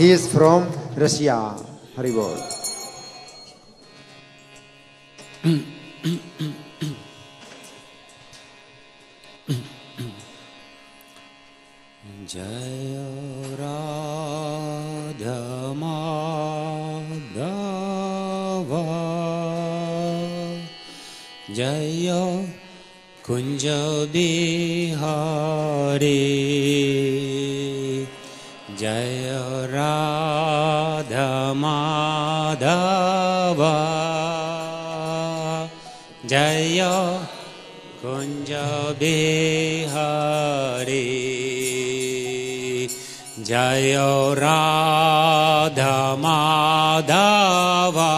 He is from Russia. Haribol. Jaya Radha Madhava Jaya Kunja Bihari Jaya Radha Madhava Jaya Kunja Bihari Jaya Radha Madhava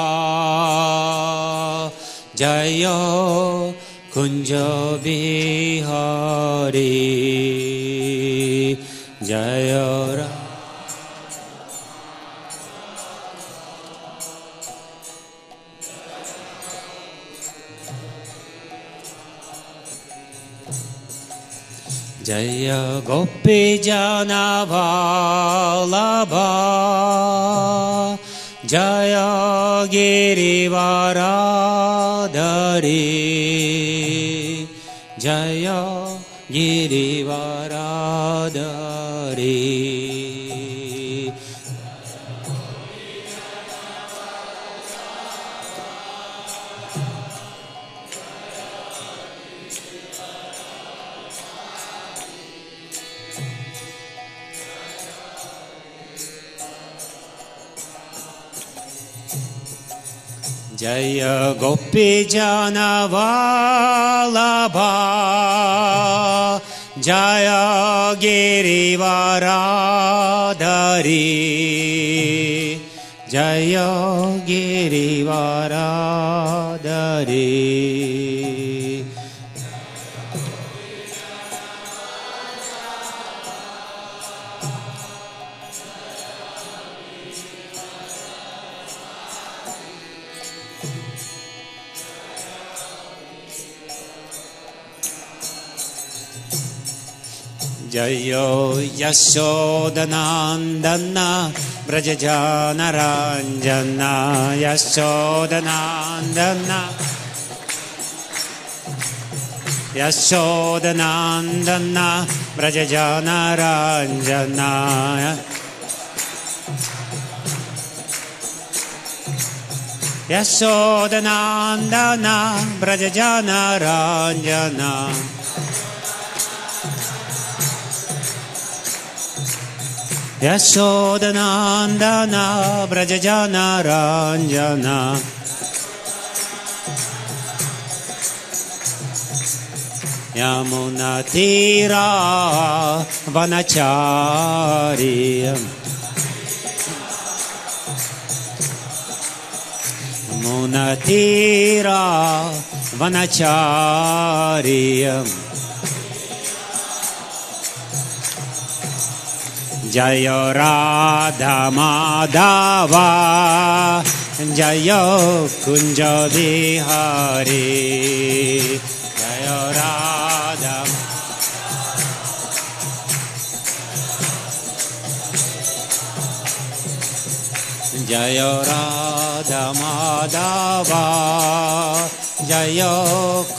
Jaya Kunja Bihari Jaya Radha Jaya Gopi Jana Vallabha Jaya Girivaradhari Jaya Girivaradhari Jaya Gopi Jana Vallabha Jaya Girivaradhari Jaya Girivaradhari Jayo Yashodanandana Brajajana Ranjana Yashodanandana Yashodanandana Brajajana Ranjana Yashodanandana Brajajana Ranjana Yashodanandana Brajajana Ranjana Yamuna Tira Vanachari Yamuna Tira Vanachari Jaya Radha Madhava Jaya Kunja Bihari Jaya Radha Jaya Radha Madhava Jaya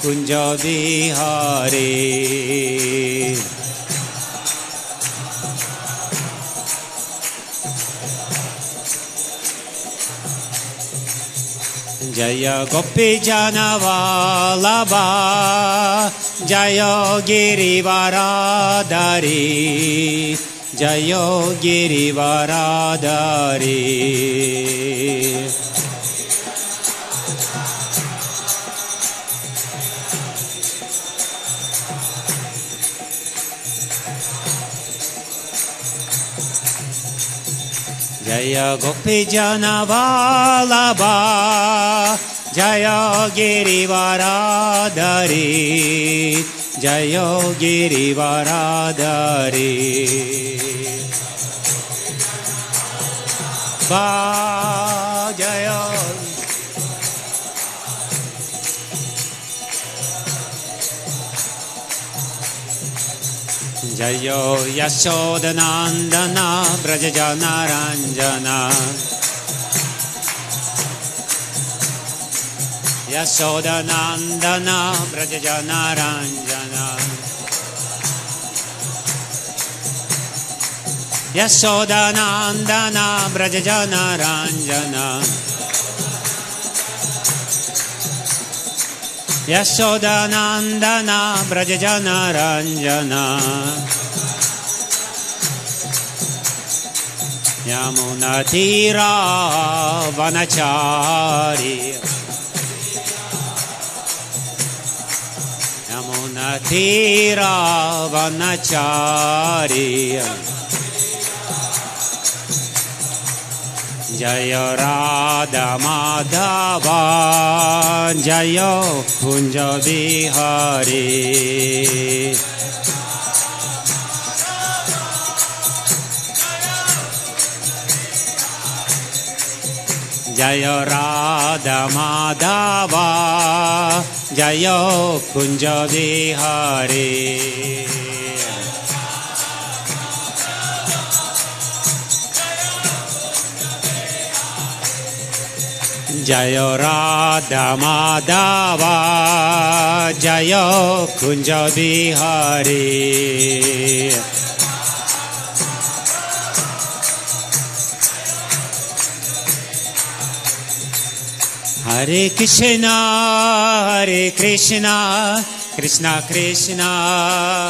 Kunja Bihari Jaya Gopi Jana Vallabha Jaya Girivaradhari Jaya Girivaradhari Jaya Gopi Jana Vallabha Jaya Girivaradhari Jaya Girivaradhari Jaya Jayo Yashodanandana Brajajana Ranjana Yashodanandana Brajajana Ranjana Yashodanandana Brajajana Ranjana Yashodanandana Brajajana Ranjana Yamunatira Vanachari Yamunatira Vanachari Jaya Radha Madhava Jaya Kunja Bihari Jaya Radha Madhava Jaya Kunja Bihari Jaya Radha Madhava Jaya Kunja Bihari Hare Krishna Hare Krishna Krishna Krishna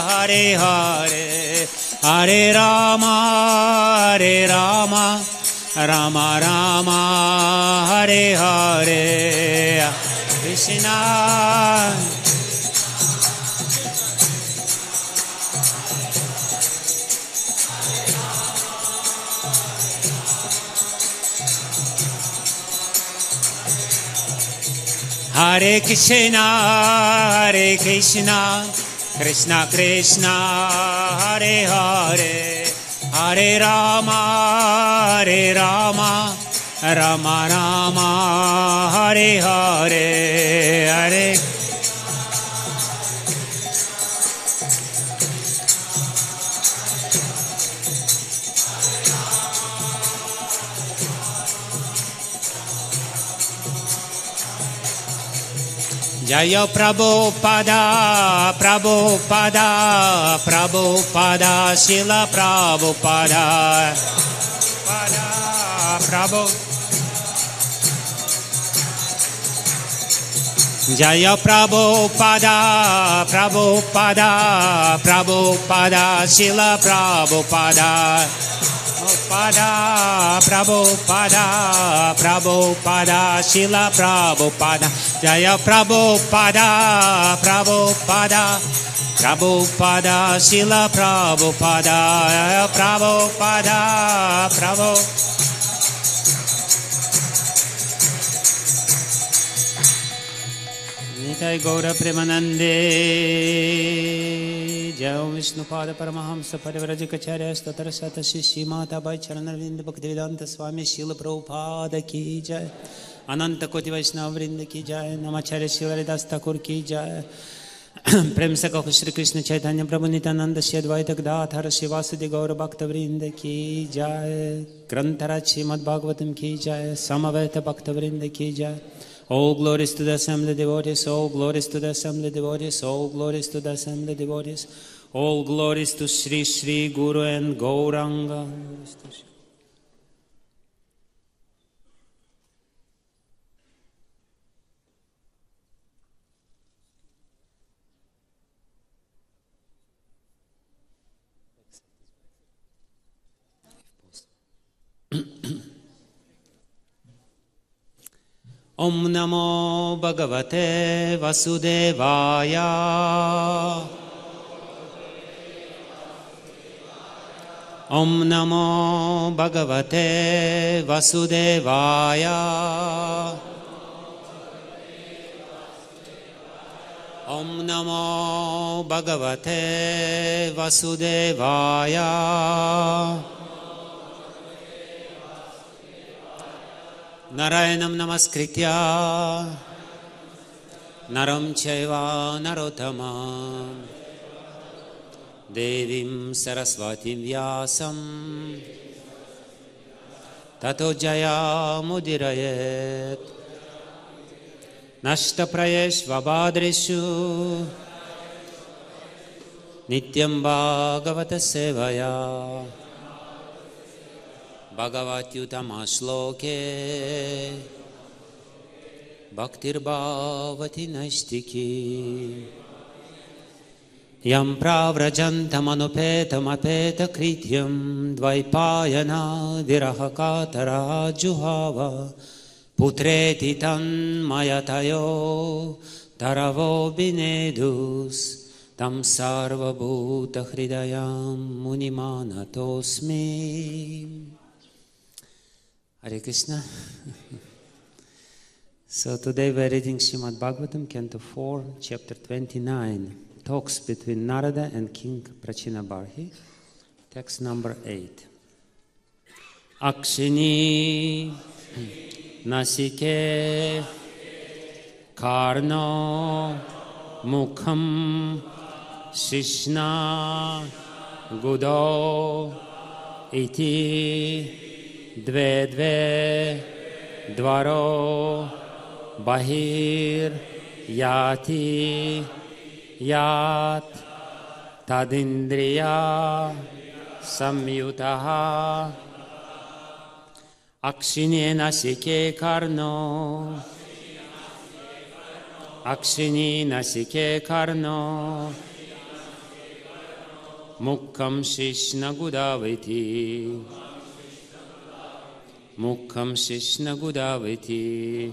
Hare Hare Hare Rama Hare Rama Rama Rama Hare Hare Krishna Hare Krishna Hare Krishna Krishna Krishna Hare Hare Hare Rama Hare Rama Rama Rama Hare Hare Hare Jaya Prabhupada, Prabhupada, Prabhupada, Srila Prabhupada, Jaya Prabhupada, Prabhupada, Prabhupada, Srila Prabhupada, Prabhupada, Prabhupada, Srila Prabhupada, Jaya Prabhupada, Prabhupada, Prabhupada, Srila Prabhupada, Prabhupada, Prabhupada. Nitai Gaura Premanande Jai Vishnu Pada Paramahamsa Parivrajikacharya Statara Sata Shishi Mata Bai Charanarvinda Bhaktivedanta Swami Srila Prabhupada Ki Jai Ananta Koti Vaishnava Vrinda Ki Jai Namacharya Srila Haridas Thakur Ki Jai Prem Se Kaho Shri Krishna Chaitanya Prabhu Nityananda Shri Advaita Gadadhara Shivasadi Gaura Bhakta Vrinda Ki Jai Grantharaj Srimad Bhagavatam Ki Jai Samaveta Bhakta Vrinda Ki Jai. All glories to the assembly devotees, all glories to the assembly devotees, all glories to the assembly devotees, all glories to Sri Sri Guru and Gauranga. Om Namo Bhagavate Vasudevaya. Om Namo Bhagavate Vasudevaya. Om Namo Bhagavate Vasudevaya. Narayanam Namaskritya Naram Chaiva Narottamam Devim Saraswatim Vyasam Tato Jaya Mudirayet Nashta Prayesh Vabhadreshu Nityam Bhagavata Sevaya Bhagavatyutama Shloke Bhaktir Bhavati Naistiki Yam Pravrajantam Anupetam Apeta Krityam Dvaipayana Virahakatara Juhava Putreti Tan Mayatayo Taravo Binedus Tam Sarva Bhuta Hridayam Munimanatosmi. Hare Krishna. So today we are reading Srimad Bhagavatam, Canto 4, Chapter 29. Talks between Narada and King Prachinabarhi. Text number 8. Akshini Nasike Karno Mukham Shishna Gudo Iti Dve Dve Dvaro Bahir Yati Yat Tadindriya Samyutaha Akshini Nasike Karno Akshini Nasike Karno Mukham Shishna Gudaviti Mukham Shishna Gudaviti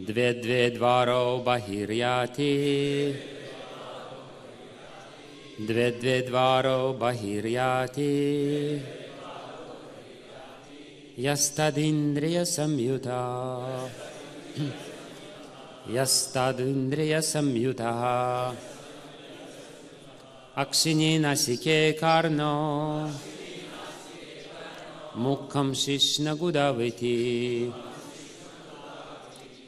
Dve Dve Dvaro Bahiryati Dve Dve Dvaro Bahiryati Yastadindriya Samyuta Yastadindriya Samyuta Akshini Nasike Karno Mukham Shishna Gudaviti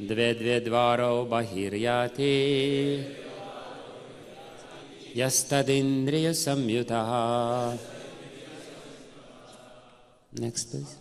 Dve Dve Dvaro Bahiryati Yastadindriya Samyuta. Next please.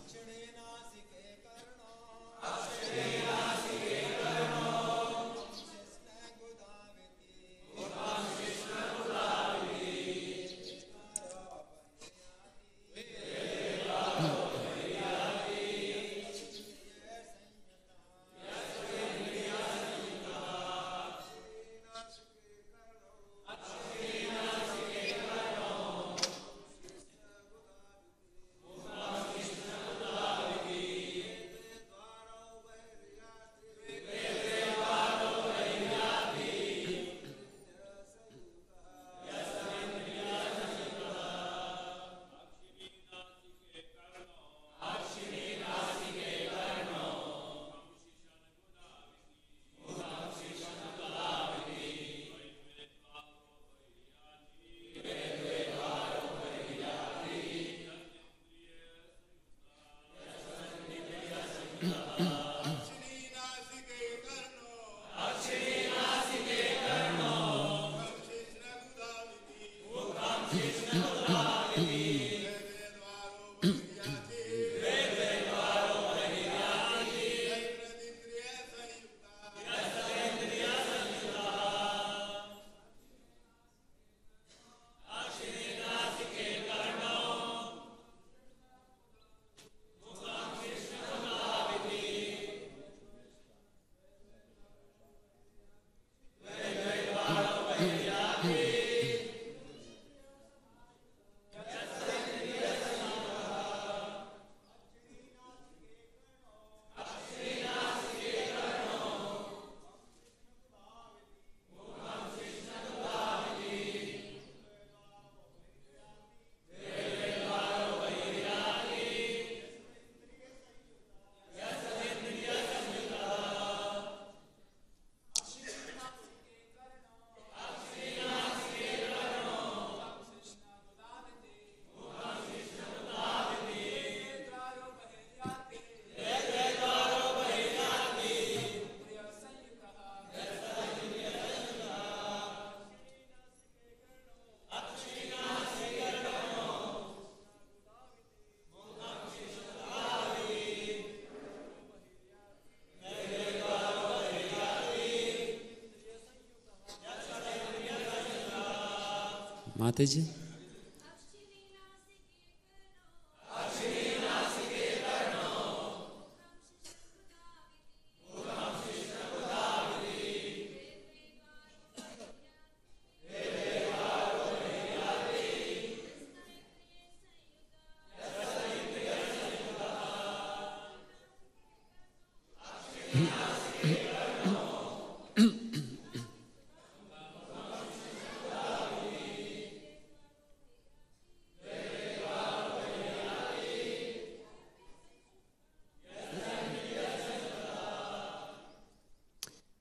Mataji?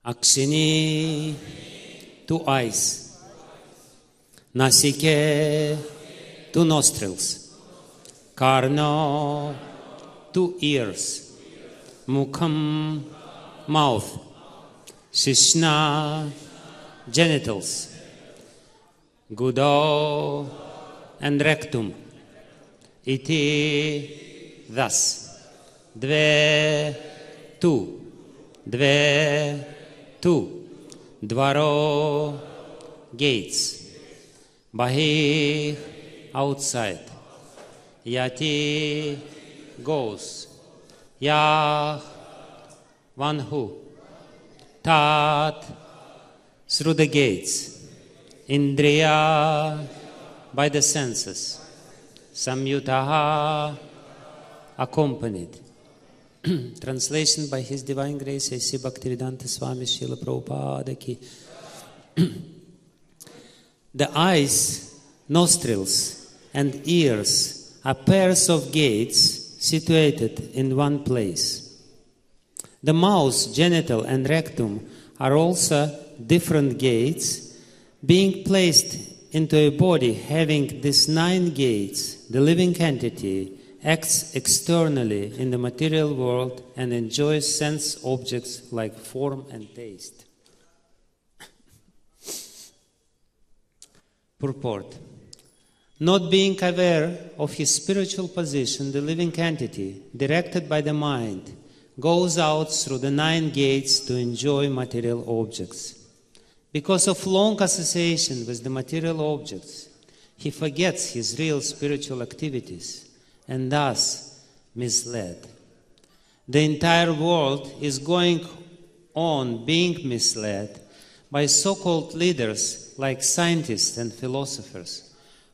Akshini, 2 eyes. Nasike, 2 nostrils. Karno, 2 ears. Mukham, mouth. Shishna, genitals. Gudo and rectum. Iti, thus. Dve, 2. Dve, 2. Dvaro, gates. Bahih, outside. Yati, goes. Yah, one who. Tat, through the gates. Indriya, by the senses. Samyutaha, accompanied. Translation by His Divine Grace A.C. Bhaktivedanta Swami Srila Prabhupada ki. The eyes, nostrils, and ears are pairs of gates situated in one place. The mouth, genital, and rectum are also different gates, being placed into a body having these 9 gates. The living entity acts externally in the material world and enjoys sense objects like form and taste. Purport. Not being aware of his spiritual position, the living entity, directed by the mind, goes out through the 9 gates to enjoy material objects. Because of long association with the material objects, he forgets his real spiritual activities and thus misled. The entire world is going on being misled by so-called leaders like scientists and philosophers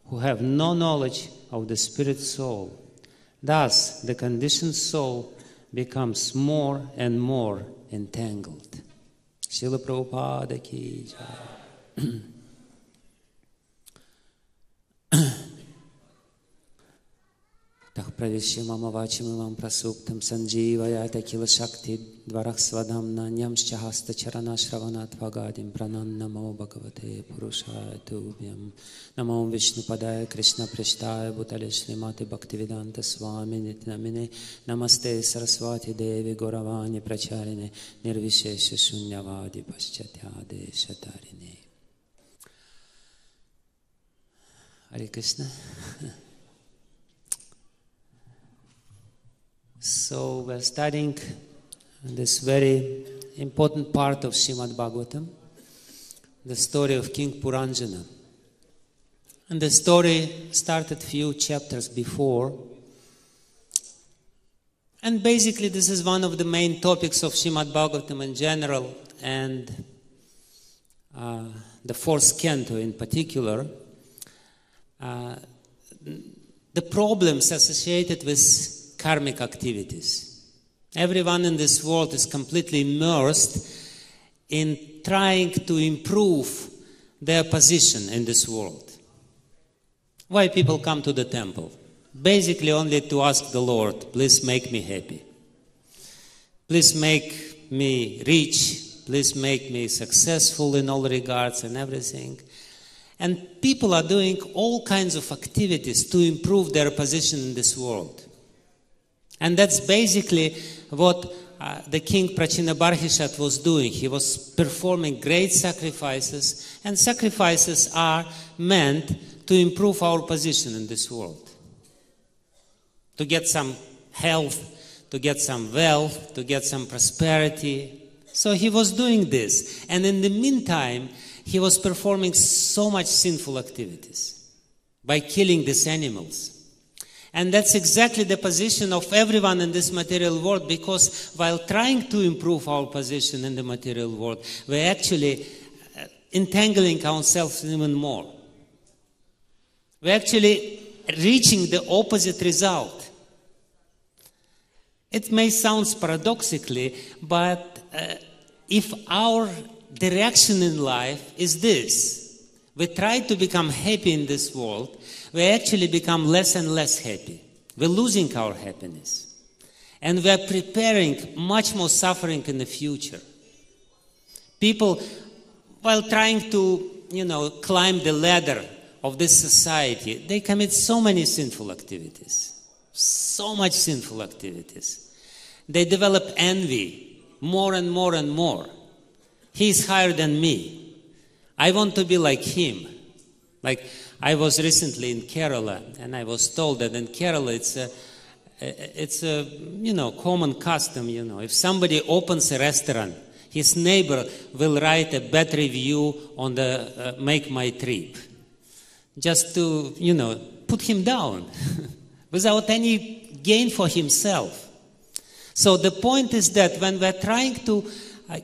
who have no knowledge of the spirit soul. Thus, the conditioned soul becomes more and more entangled. Srila Prabhupada ki jai. Tah pravishya mama vachimam prasuktam sanjivayata kila shakti dvarach svadhamna nyamscha hasta charana shravanat vagadim pranan namo bhagavate purushaya tubhyam namo vishnu padaya krishna prishtaya bhutale srimati bhaktivedanta swami nitnamine namaste saraswati devi gauravani pracharine nirvishesha shunyavadi paschatyade shatarine. Hare Krishna. So we're studying this very important part of Srimad Bhagavatam, the story of King Puranjana. And the story started few chapters before. And basically this is one of the main topics of Srimad Bhagavatam in general, and the 4th canto in particular. The problems associated with karmic activities. Everyone in this world is completely immersed in trying to improve their position in this world. Why people come to the temple? Basically only to ask the Lord, please make me happy. Please make me rich. Please make me successful in all regards and everything. And people are doing all kinds of activities to improve their position in this world. And that's basically what the king Prachinabarhishat was doing. He was performing great sacrifices, and sacrifices are meant to improve our position in this world. To get some health, to get some wealth, to get some prosperity. So he was doing this. And in the meantime, he was performing so much sinful activities. by killing these animals. And that's exactly the position of everyone in this material world, because while trying to improve our position in the material world, we're actually entangling ourselves even more. We're actually reaching the opposite result. It may sound paradoxically, but if our direction in life is this, we try to become happy in this world, we actually become less and less happy. We're losing our happiness. And we're preparing much more suffering in the future. People, while trying to, climb the ladder of this society, they commit so many sinful activities. So much sinful activities. They develop envy more and more and more. He's higher than me. I want to be like him. Like, I was recently in Kerala, and I was told that in Kerala it's a common custom. If somebody opens a restaurant, his neighbor will write a bad review on the Make My Trip, just to put him down, without any gain for himself. So the point is that when we're trying to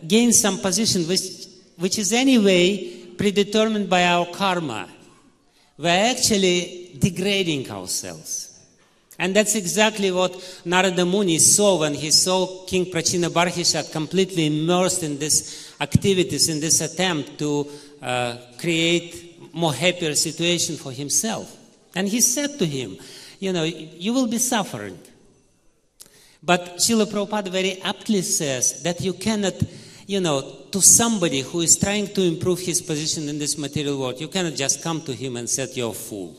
gain some position, which is anyway predetermined by our karma, we're actually degrading ourselves. And that's exactly what Narada Muni saw when he saw King Prachinabarhishat completely immersed in these activities, in this attempt to create more happier situation for himself. And he said to him, you will be suffering. But Srila Prabhupada very aptly says that you cannot, to somebody who is trying to improve his position in this material world, you cannot just come to him and say, you're a fool.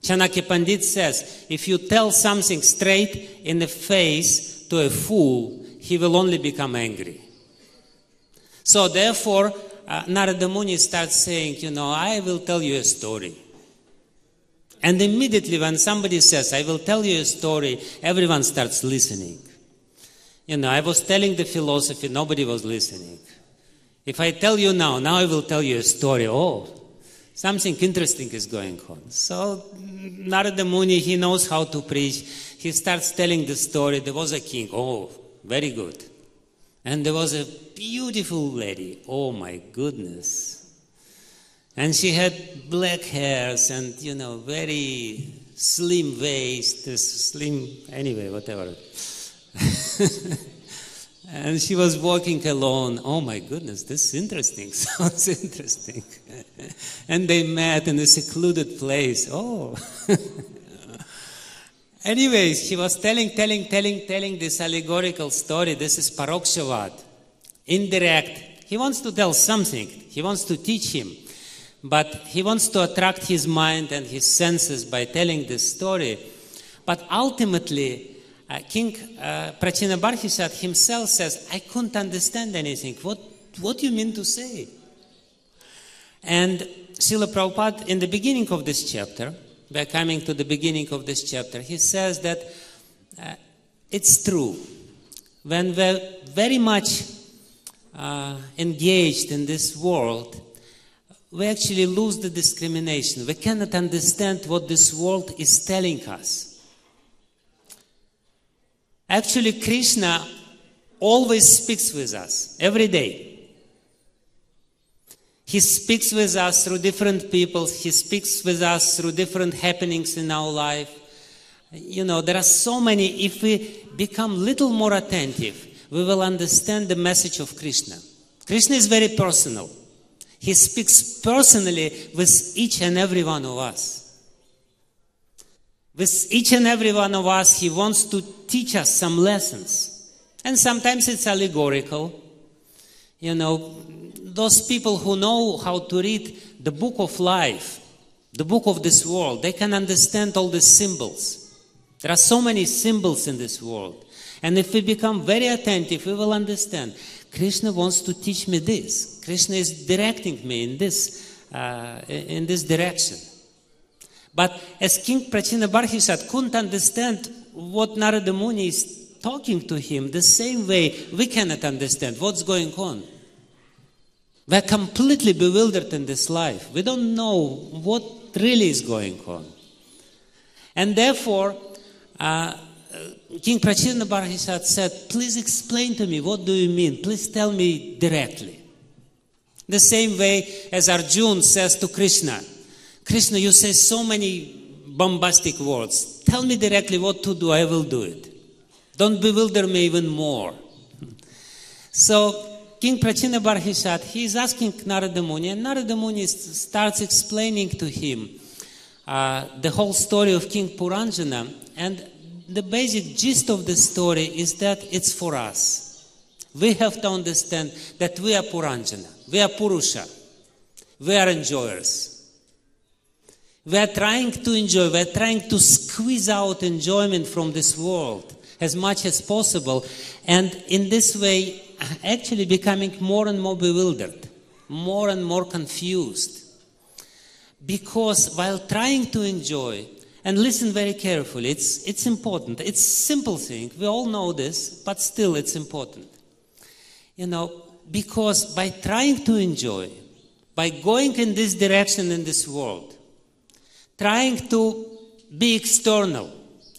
Chanakya Pandit says, if you tell something straight in the face to a fool, he will only become angry. So therefore, Narada Muni starts saying, I will tell you a story. And immediately when somebody says, I will tell you a story, everyone starts listening. I was telling the philosophy, nobody was listening. If I tell you now I will tell you a story, something interesting is going on. So Narada Muni, he knows how to preach. He starts telling the story. There was a king. Very good. And there was a beautiful lady. Oh my goodness. And she had black hairs and, very slim waist, whatever. And she was walking alone. Oh my goodness, this is interesting. Sounds interesting. And they met in a secluded place. Anyways, she was telling this allegorical story. This is Parokshavad. Indirect. He wants to tell something. He wants to teach him. But he wants to attract his mind and his senses by telling this story. But ultimately, King Prachinabarhishat himself says, I couldn't understand anything. What do you mean to say? And Srila Prabhupada, in the beginning of this chapter, we're coming to the beginning of this chapter, he says that it's true. When we're very much engaged in this world, we actually lose the discrimination. We cannot understand what this world is telling us. Actually, Krishna always speaks with us, every day. He speaks with us through different people. He speaks with us through different happenings in our life. There are so many. If we become a little more attentive, we will understand the message of Krishna. Krishna is very personal. He speaks personally with each and every one of us. With each and every one of us, he wants to teach us some lessons. And sometimes it's allegorical. Those people who know how to read the book of life, the book of this world, they can understand all the symbols. There are so many symbols in this world. And if we become very attentive, we will understand. Krishna wants to teach me this. Krishna is directing me in this direction. But as King Prachinabarhishat couldn't understand what Narada Muni is talking to him, the same way we cannot understand what's going on. We're completely bewildered in this life. We don't know what really is going on. And therefore, King Prachina Bharhisat said, please explain to me, what do you mean? Please tell me directly. The same way as Arjuna says to Krishna, Krishna, you say so many bombastic words. Tell me directly what to do, I will do it. Don't bewilder me even more. So, King Prachina Bharhisat, he is asking Narada Muni, and Narada Muni starts explaining to him the whole story of King Puranjana, and the basic gist of the story is that it's for us. We have to understand that we are Puranjana, we are Purusha, we are enjoyers. We are trying to enjoy, we are trying to squeeze out enjoyment from this world as much as possible, and in this way, actually becoming more and more bewildered, more and more confused. Because while trying to enjoy, and listen very carefully, it's important, it's a simple thing, we all know this, but still it's important. You know, because by trying to enjoy, by going in this direction in this world, trying to be external,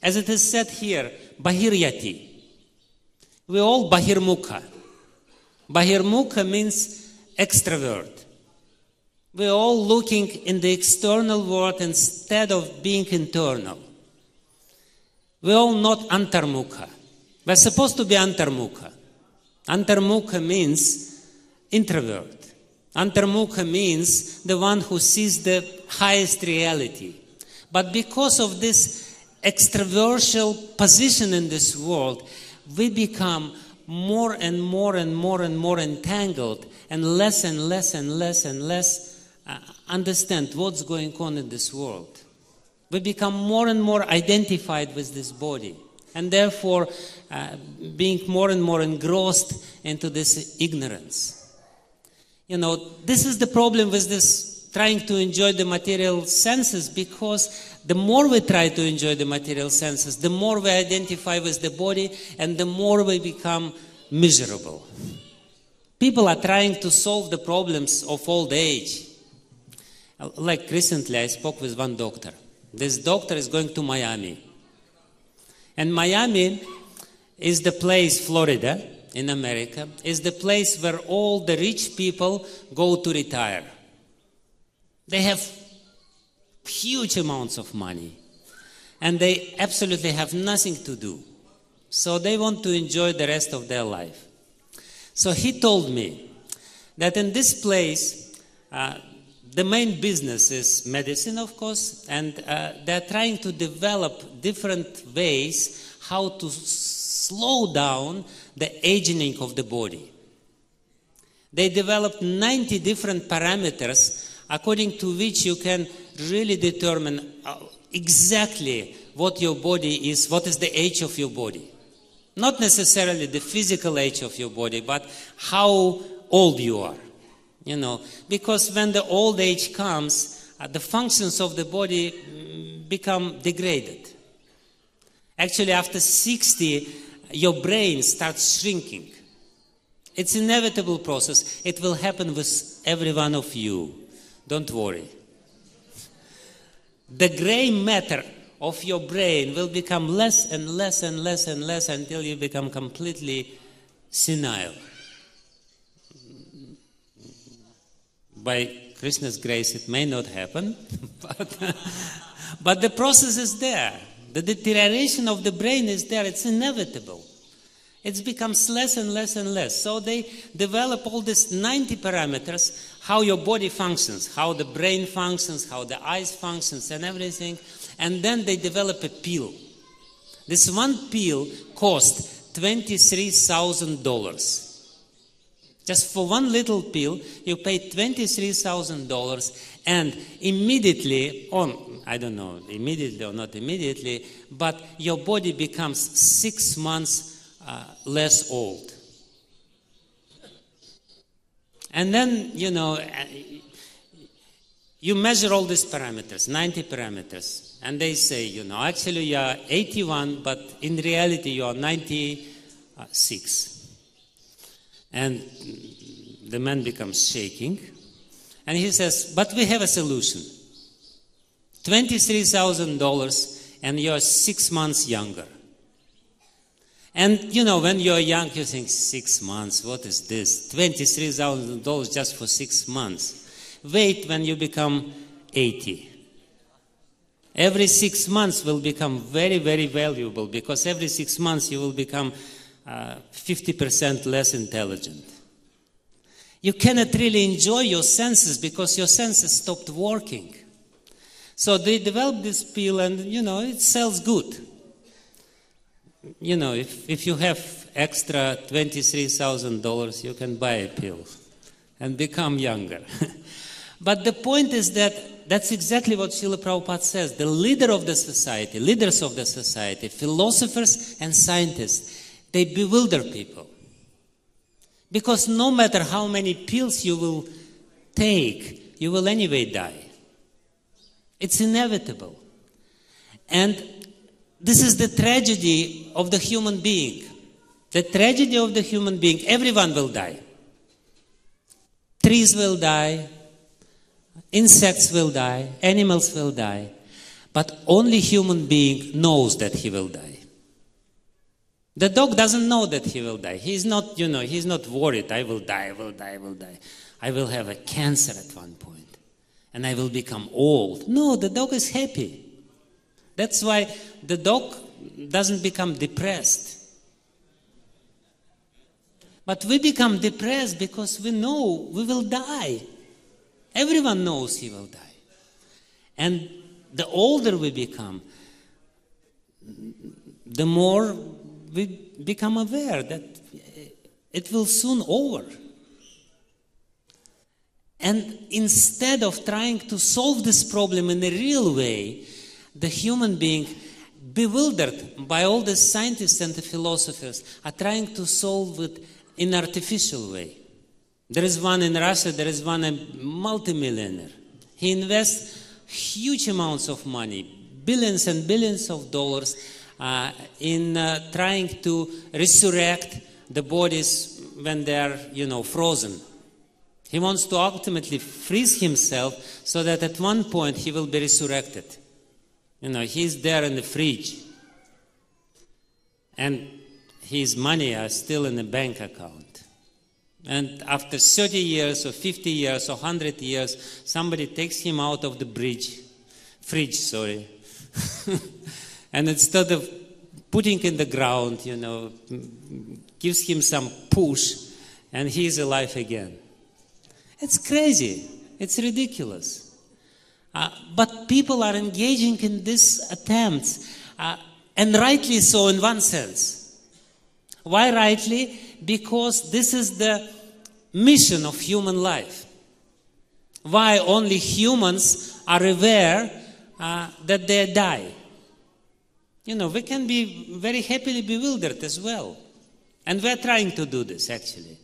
as it is said here, Bahiryati, we all Bahirmukha. Bahirmukha means extrovert. We're all looking in the external world instead of being internal. We're all not Antarmukha. We're supposed to be Antarmukha. Antarmukha means introvert. Antarmukha means the one who sees the highest reality. But because of this extraversial position in this world, we become more and more and more and more entangled and less and less and less and less understand what's going on in this world. We become more and more identified with this body, and therefore being more and more engrossed into this ignorance. You know, this is the problem with this trying to enjoy the material senses, because the more we try to enjoy the material senses, the more we identify with the body and the more we become miserable. People are trying to solve the problems of old age. Like recently I spoke with one doctor. This doctor is going to Miami. And Miami is the place, Florida in America, is the place where all the rich people go to retire. They have huge amounts of money, and they absolutely have nothing to do. So they want to enjoy the rest of their life. So he told me that in this place, the main business is medicine, of course, and they're trying to develop different ways how to slow down the aging of the body. They developed 90 different parameters according to which you can really determine exactly what your body is, what is the age of your body. Not necessarily the physical age of your body, but how old you are. You know, because when the old age comes, the functions of the body become degraded. Actually, after 60, your brain starts shrinking. It's an inevitable process. It will happen with every one of you. Don't worry. The gray matter of your brain will become less and less and less and less until you become completely senile. By Krishna's grace, it may not happen, but the process is there. The deterioration of the brain is there. It's inevitable. It becomes less and less and less. So they develop all these 90 parameters, how your body functions, how the brain functions, how the eyes functions and everything. And then they develop a pill. This one pill cost $23,000. Just for one little pill, you pay $23,000, and immediately, I don't know, immediately or not immediately, but your body becomes 6 months less old. And then, you know, you measure all these parameters, 90 parameters, and they say, you know, actually you are 81, but in reality you are 96. And the man becomes shaking, and he says, but we have a solution. $23,000 and you're 6 months younger. And, you know, when you're young, you think, 6 months, what is this? $23,000 just for 6 months. Wait when you become 80. Every 6 months will become very, very valuable, because every 6 months you will become 50% less intelligent. You cannot really enjoy your senses because your senses stopped working. So they developed this pill, and, you know, it sells good. You know, if you have extra $23,000, you can buy a pill and become younger. But the point is that that's exactly what Srila Prabhupada says. The leader of the society, leaders of the society, philosophers and scientists, they bewilder people. Because no matter how many pills you will take, you will anyway die. It's inevitable. And this is the tragedy of the human being. The tragedy of the human being, everyone will die. Trees will die, insects will die, animals will die, but only human being knows that he will die. The dog doesn't know that he will die. He's not, you know, he's not worried. I will die, I will die, I will die. I will have a cancer at one point, and I will become old. No, the dog is happy. That's why the dog doesn't become depressed. But we become depressed because we know we will die. Everyone knows he will die. And the older we become, the more we become aware that it will soon over. And instead of trying to solve this problem in a real way, the human being, bewildered by all the scientists and the philosophers, are trying to solve it in an artificial way. There is one in Russia, there is one a multimillionaire. He invests huge amounts of money, billions and billions of dollars, in trying to resurrect the bodies when they are, you know, frozen. He wants to ultimately freeze himself so that at one point he will be resurrected. You know, he's there in the fridge, and his money are still in the bank account. And after 30 years or 50 years or 100 years, somebody takes him out of the fridge, and instead of putting in the ground, you know, gives him some push, and he's alive again. It's crazy. It's ridiculous. But people are engaging in these attempts, and rightly so in one sense. Why rightly? Because this is the mission of human life. Why only humans are aware that they die. You know, we can be very happily bewildered as well. And we're trying to do this, actually.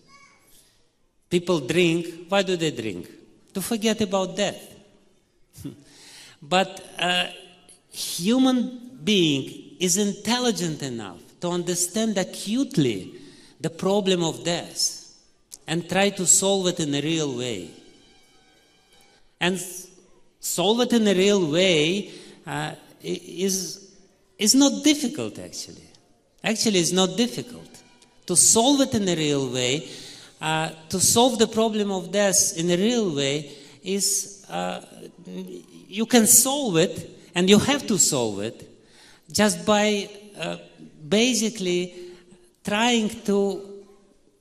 People drink. Why do they drink? To forget about death. But human being is intelligent enough to understand acutely the problem of death and try to solve it in a real way. And solve it in a real way is not difficult, actually. Actually, it's not difficult. To solve it in a real way, to solve the problem of death in a real way is, you can solve it, and you have to solve it, just by basically trying to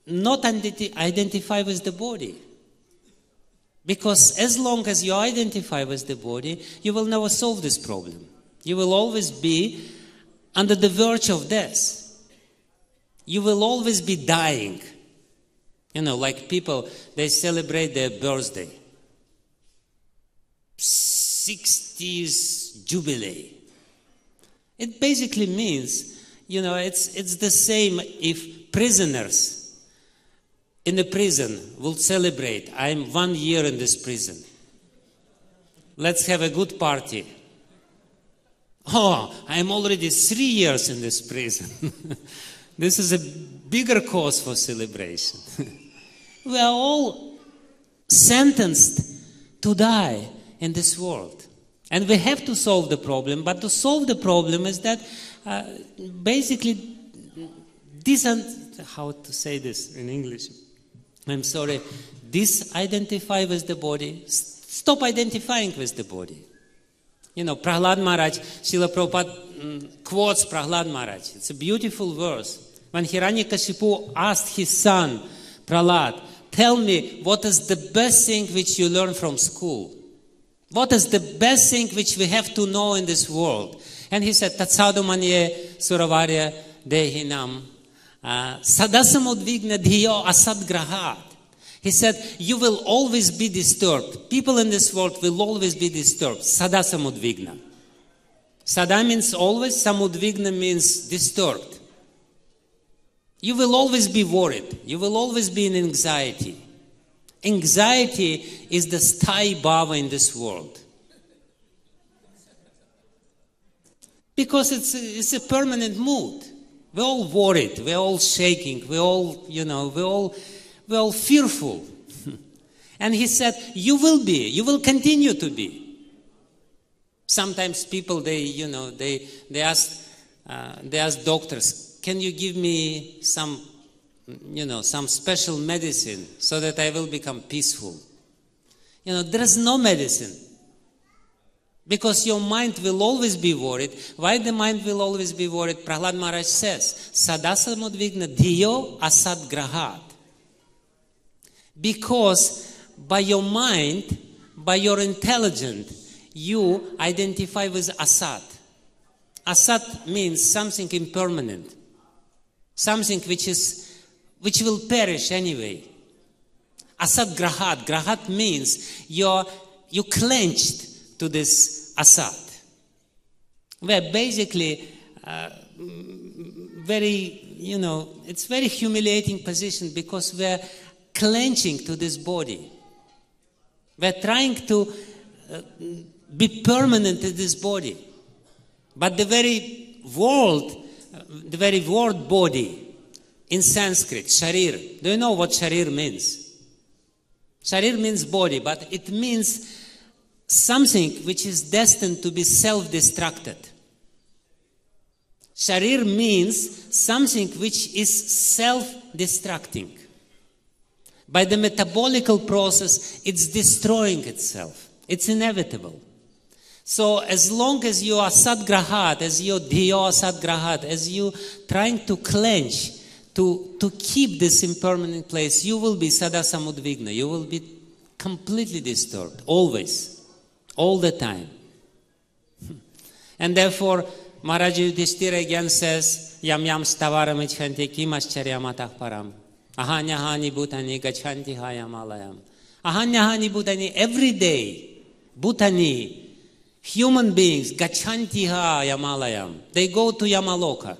not identify with the body. Because as long as you identify with the body, you will never solve this problem. You will always be under the verge of death. You will always be dying. You know, like people, they celebrate their birthday. 60s jubilee. It basically means, you know, it's the same if prisoners in the prison will celebrate, I'm 1 year in this prison. Let's have a good party. Oh, I'm already 3 years in this prison. This is a bigger cause for celebration. We are all sentenced to die in this world. And we have to solve the problem, but to solve the problem is that basically how to say this in English? I'm sorry. Disidentify with the body. Stop identifying with the body. You know, Prahlad Maharaj, Srila Prabhupada quotes Prahlad Maharaj. It's a beautiful verse. When Hiranyakashipu asked his son, Prahlad, tell me, what is the best thing which you learn from school? What is the best thing which we have to know in this world? And he said, Tatsadu manye suravarya dehinam sadasamudvigna dhiyo asadgrahat. He said, you will always be disturbed. People in this world will always be disturbed. Sadasamudvigna. Sada means always, samudvigna means disturbed. You will always be worried. You will always be in anxiety. Anxiety is the sthai bhava in this world. Because it's a permanent mood. We're all worried. We're all shaking. We're all fearful. And he said, you will continue to be. Sometimes people, they ask doctors, can you give me some special medicine so that I will become peaceful? There is no medicine. Because your mind will always be worried. Why the mind will always be worried? Prahlad Maharaj says, Sadasamudvigna dhiyo asad grahat. Because by your mind, by your intelligence, you identify with asad. Asad means something impermanent. Something which will perish anyway. Asad grahat. Grahat means you clenched to this asad. We're basically it's very humiliating position because we're clenching to this body. We're trying to be permanent in this body. But the very word body in Sanskrit, sharir. Do you know what sharir means? Sharir means body, but it means something which is destined to be self-destructed. Sharir means something which is self-destructing. By the metabolical process, it's destroying itself. It's inevitable. So as long as you are sadgrahat, as you dhiyo sadgrahat, as you trying to clench, to keep this impermanent place, you will be sadasamudvigna. You will be completely disturbed, always. All the time. And therefore, Maharaj Yudhishthira again says, Yam yam stavaram ichanti kimascharyamatah param. Ahanyahani bhutani gachanti hayamalayam. Ahanyahani bhutani, every day, bhutani, human beings, gachanti hayamalayam. They go to Yamaloka.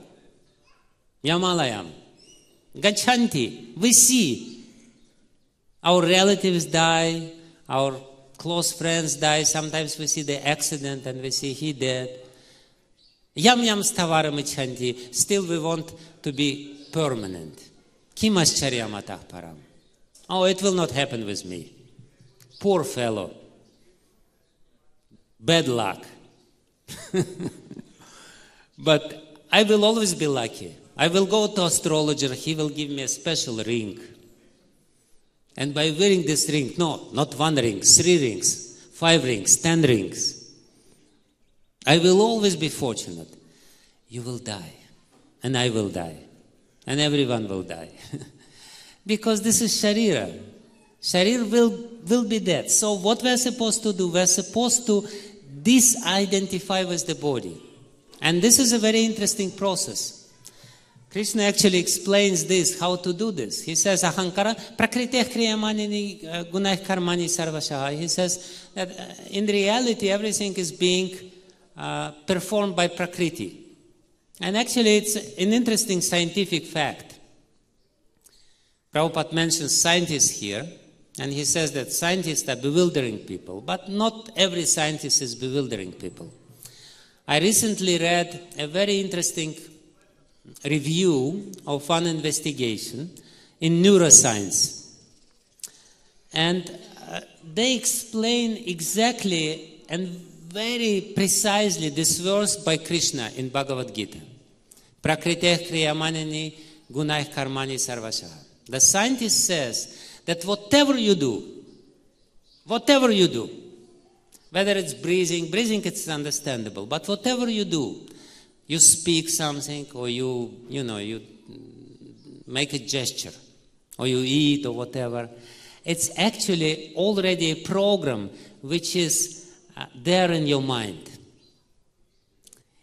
Yamalayam. Gachanti. We see our relatives die, our close friends die. Sometimes we see the accident and we see he dead. Yam yam stavaram ichanti. Still we want to be permanent. Kimascharyamatah param. Oh, it will not happen with me. Poor fellow. Bad luck. But I will always be lucky. I will go to astrologer. He will give me a special ring. And by wearing this ring, no, not one ring, 3 rings, 5 rings, 10 rings, I will always be fortunate. You will die, and I will die, and everyone will die. Because this is Sharira. Sharir will be dead. So what we're supposed to do? We're supposed to disidentify with the body. And this is a very interesting process. Krishna actually explains this, how to do this. He says, Ahankara prakriteh kriyamanini gunaih karmani sarvashaha. He says that in reality everything is being performed by Prakriti. And actually it's an interesting scientific fact. Prabhupada mentions scientists here, and he says that scientists are bewildering people, but not every scientist is bewildering people. I recently read a very interesting review of one investigation in neuroscience. And they explain exactly and very precisely this verse by Krishna in Bhagavad Gita. Prakriteh kriyamanini gunaih karmani sarvasha. The scientist says that whatever you do, whether it's breathing it's understandable, but whatever you do, you speak something, or you make a gesture, or you eat, or whatever, it's actually already a program which is there in your mind.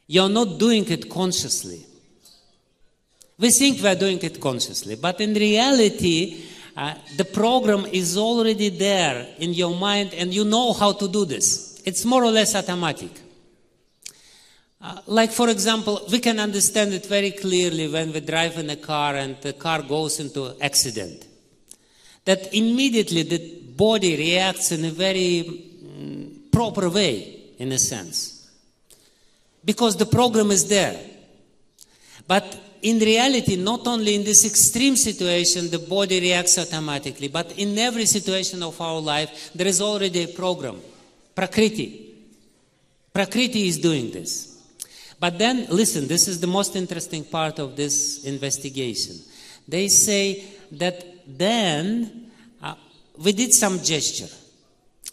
You're not doing it consciously. We think we're doing it consciously, but in reality, the program is already there in your mind, and you know how to do this. It's more or less automatic. Like, for example, we can understand it very clearly when we drive in a car and the car goes into accident. That immediately the body reacts in a very proper way, in a sense. Because the program is there. But in reality, not only in this extreme situation, the body reacts automatically, but in every situation of our life, there is already a program. Prakriti. Prakriti is doing this. But then, listen, this is the most interesting part of this investigation. They say that then we did some gesture,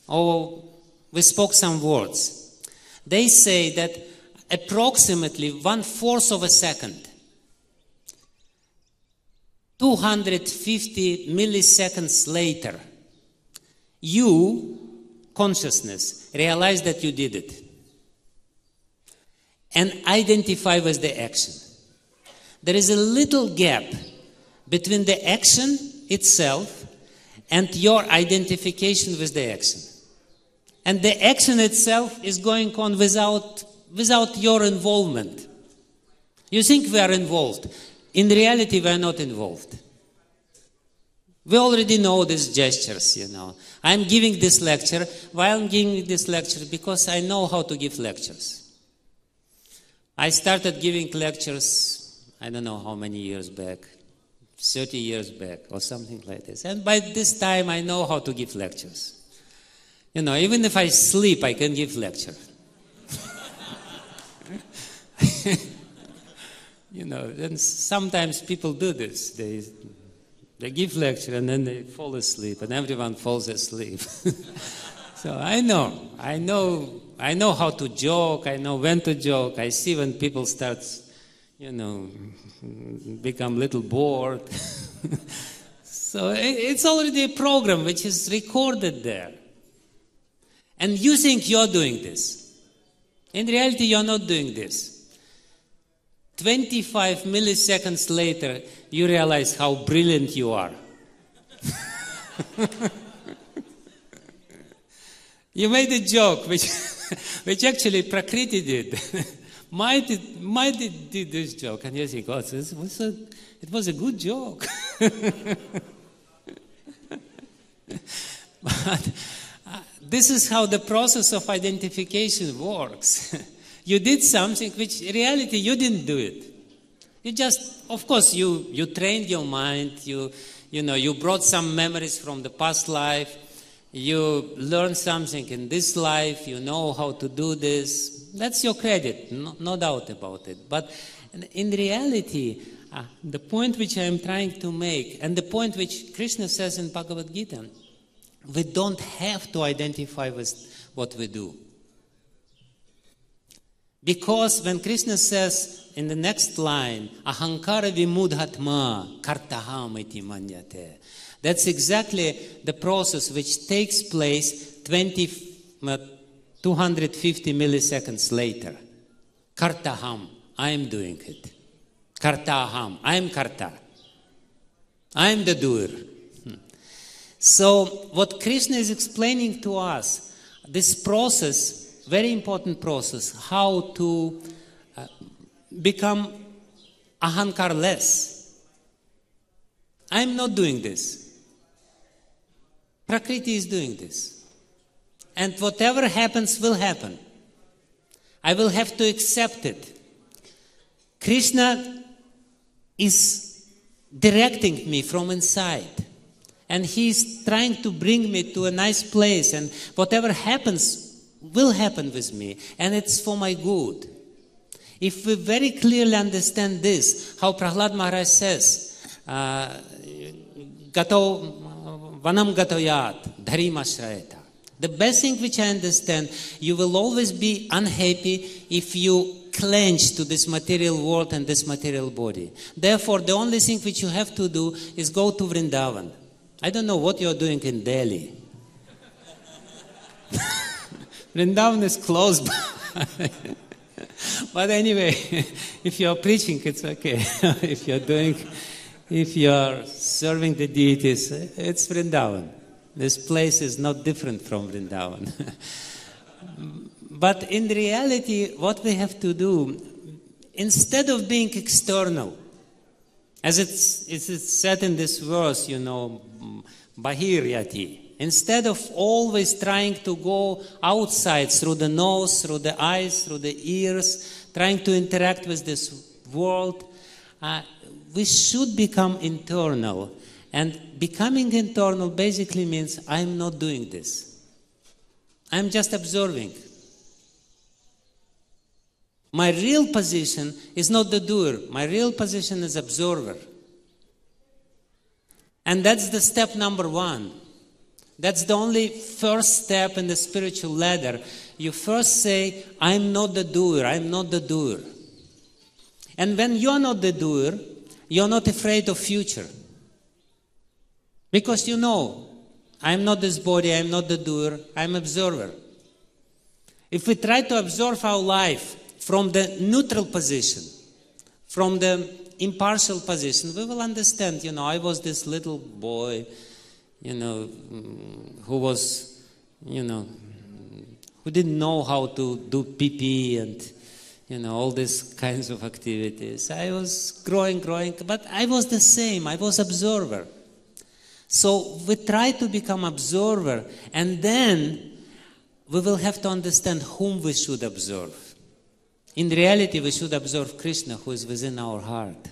or we spoke some words. They say that approximately 1/4 of a second, 250 milliseconds later, you, consciousness, realize that you did it and identify with the action. There is a little gap between the action itself and your identification with the action. And the action itself is going on without your involvement. You think we are involved. In reality, we are not involved. We already know these gestures, I'm giving this lecture. Why I'm giving this lecture? Because I know how to give lectures. I started giving lectures, I don't know how many years back, 30 years back or something like this. And by this time, I know how to give lectures. Even if I sleep, I can give lecture. And sometimes people do this. They give lecture and then they fall asleep, and everyone falls asleep. So I know how to joke. I know when to joke. I see when people start, become a little bored. So it's already a program which is recorded there. And you think you're doing this. In reality, you're not doing this. 25 milliseconds later, you realize how brilliant you are. You made a joke, which actually Prakriti did. Might did this joke, and you think, oh, it was a good joke. But this is how the process of identification works. You did something which, in reality, you didn't do it. You just, of course, you trained your mind. You brought some memories from the past life. You learned something in this life. You know how to do this. That's your credit, no doubt about it. But in reality, the point which I am trying to make, and the point which Krishna says in Bhagavad Gita, we don't have to identify with what we do. Because when Krishna says in the next line, ahankara vimudhatma kartaham iti manyate, that's exactly the process which takes place 250 milliseconds later. Kartaham, I am doing it. Kartaham, I am karta. I am the doer. So what Krishna is explaining to us, this process, very important process, how to become ahankar-less. I'm not doing this. Prakriti is doing this. And whatever happens will happen. I will have to accept it. Krishna is directing me from inside. And he's trying to bring me to a nice place. And whatever happens will happen with me, and it's for my good. If we very clearly understand this, how Prahlad Maharaj says, Gato vanam gatoyat dharim ashrayata. The best thing which I understand, you will always be unhappy if you clench to this material world and this material body. Therefore, the only thing which you have to do is go to Vrindavan. I don't know what you're doing in Delhi. Vrindavan is close by. But anyway, if you're preaching, it's okay. If you're serving the deities, it's Vrindavan. This place is not different from Vrindavan. But in reality, what we have to do, instead of being external, as it's said in this verse, Bahiryati, instead of always trying to go outside through the nose, through the eyes, through the ears, trying to interact with this world, we should become internal. And becoming internal basically means I'm not doing this. I'm just observing. My real position is not the doer. My real position is observer. And that's the step number one. That's the only first step in the spiritual ladder. You first say, I'm not the doer. I'm not the doer. And when you're not the doer, you're not afraid of future. Because you know, I'm not this body, I'm not the doer, I'm observer. If we try to observe our life from the neutral position, from the impartial position, we will understand, I was this little boy, who was, who didn't know how to do pee and, all these kinds of activities. I was growing, but I was the same, I was observer. So we try to become observer, and then we will have to understand whom we should observe. In reality, we should observe Krishna, who is within our heart.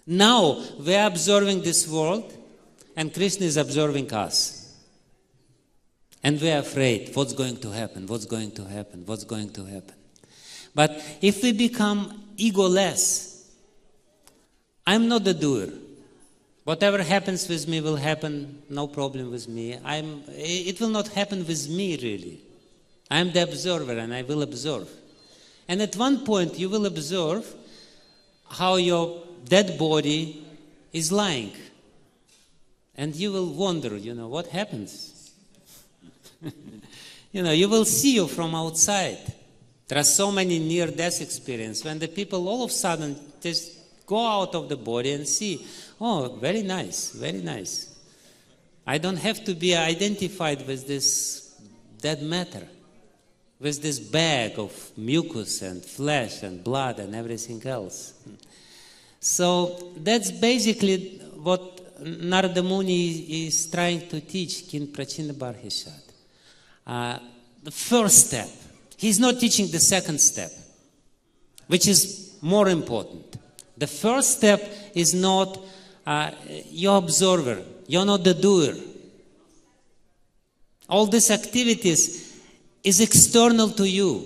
Now, we are observing this world, and Krishna is observing us. And we are afraid, what's going to happen, what's going to happen, what's going to happen. But if we become egoless, I'm not the doer. Whatever happens with me will happen, no problem with me. It will not happen with me, really. I am the observer, and I will observe. And at one point, you will observe how your dead body is lying. And you will wonder, what happens? You will see you from outside. There are so many near-death experiences when the people all of a sudden just go out of the body and see, oh, very nice, very nice. I don't have to be identified with this dead matter, with this bag of mucus and flesh and blood and everything else. So that's basically what Narada Muni is trying to teach in Prachina Barhishad. The first step. He's not teaching the second step, which is more important. The first step is not you're observer, you're not the doer. All these activities is external to you.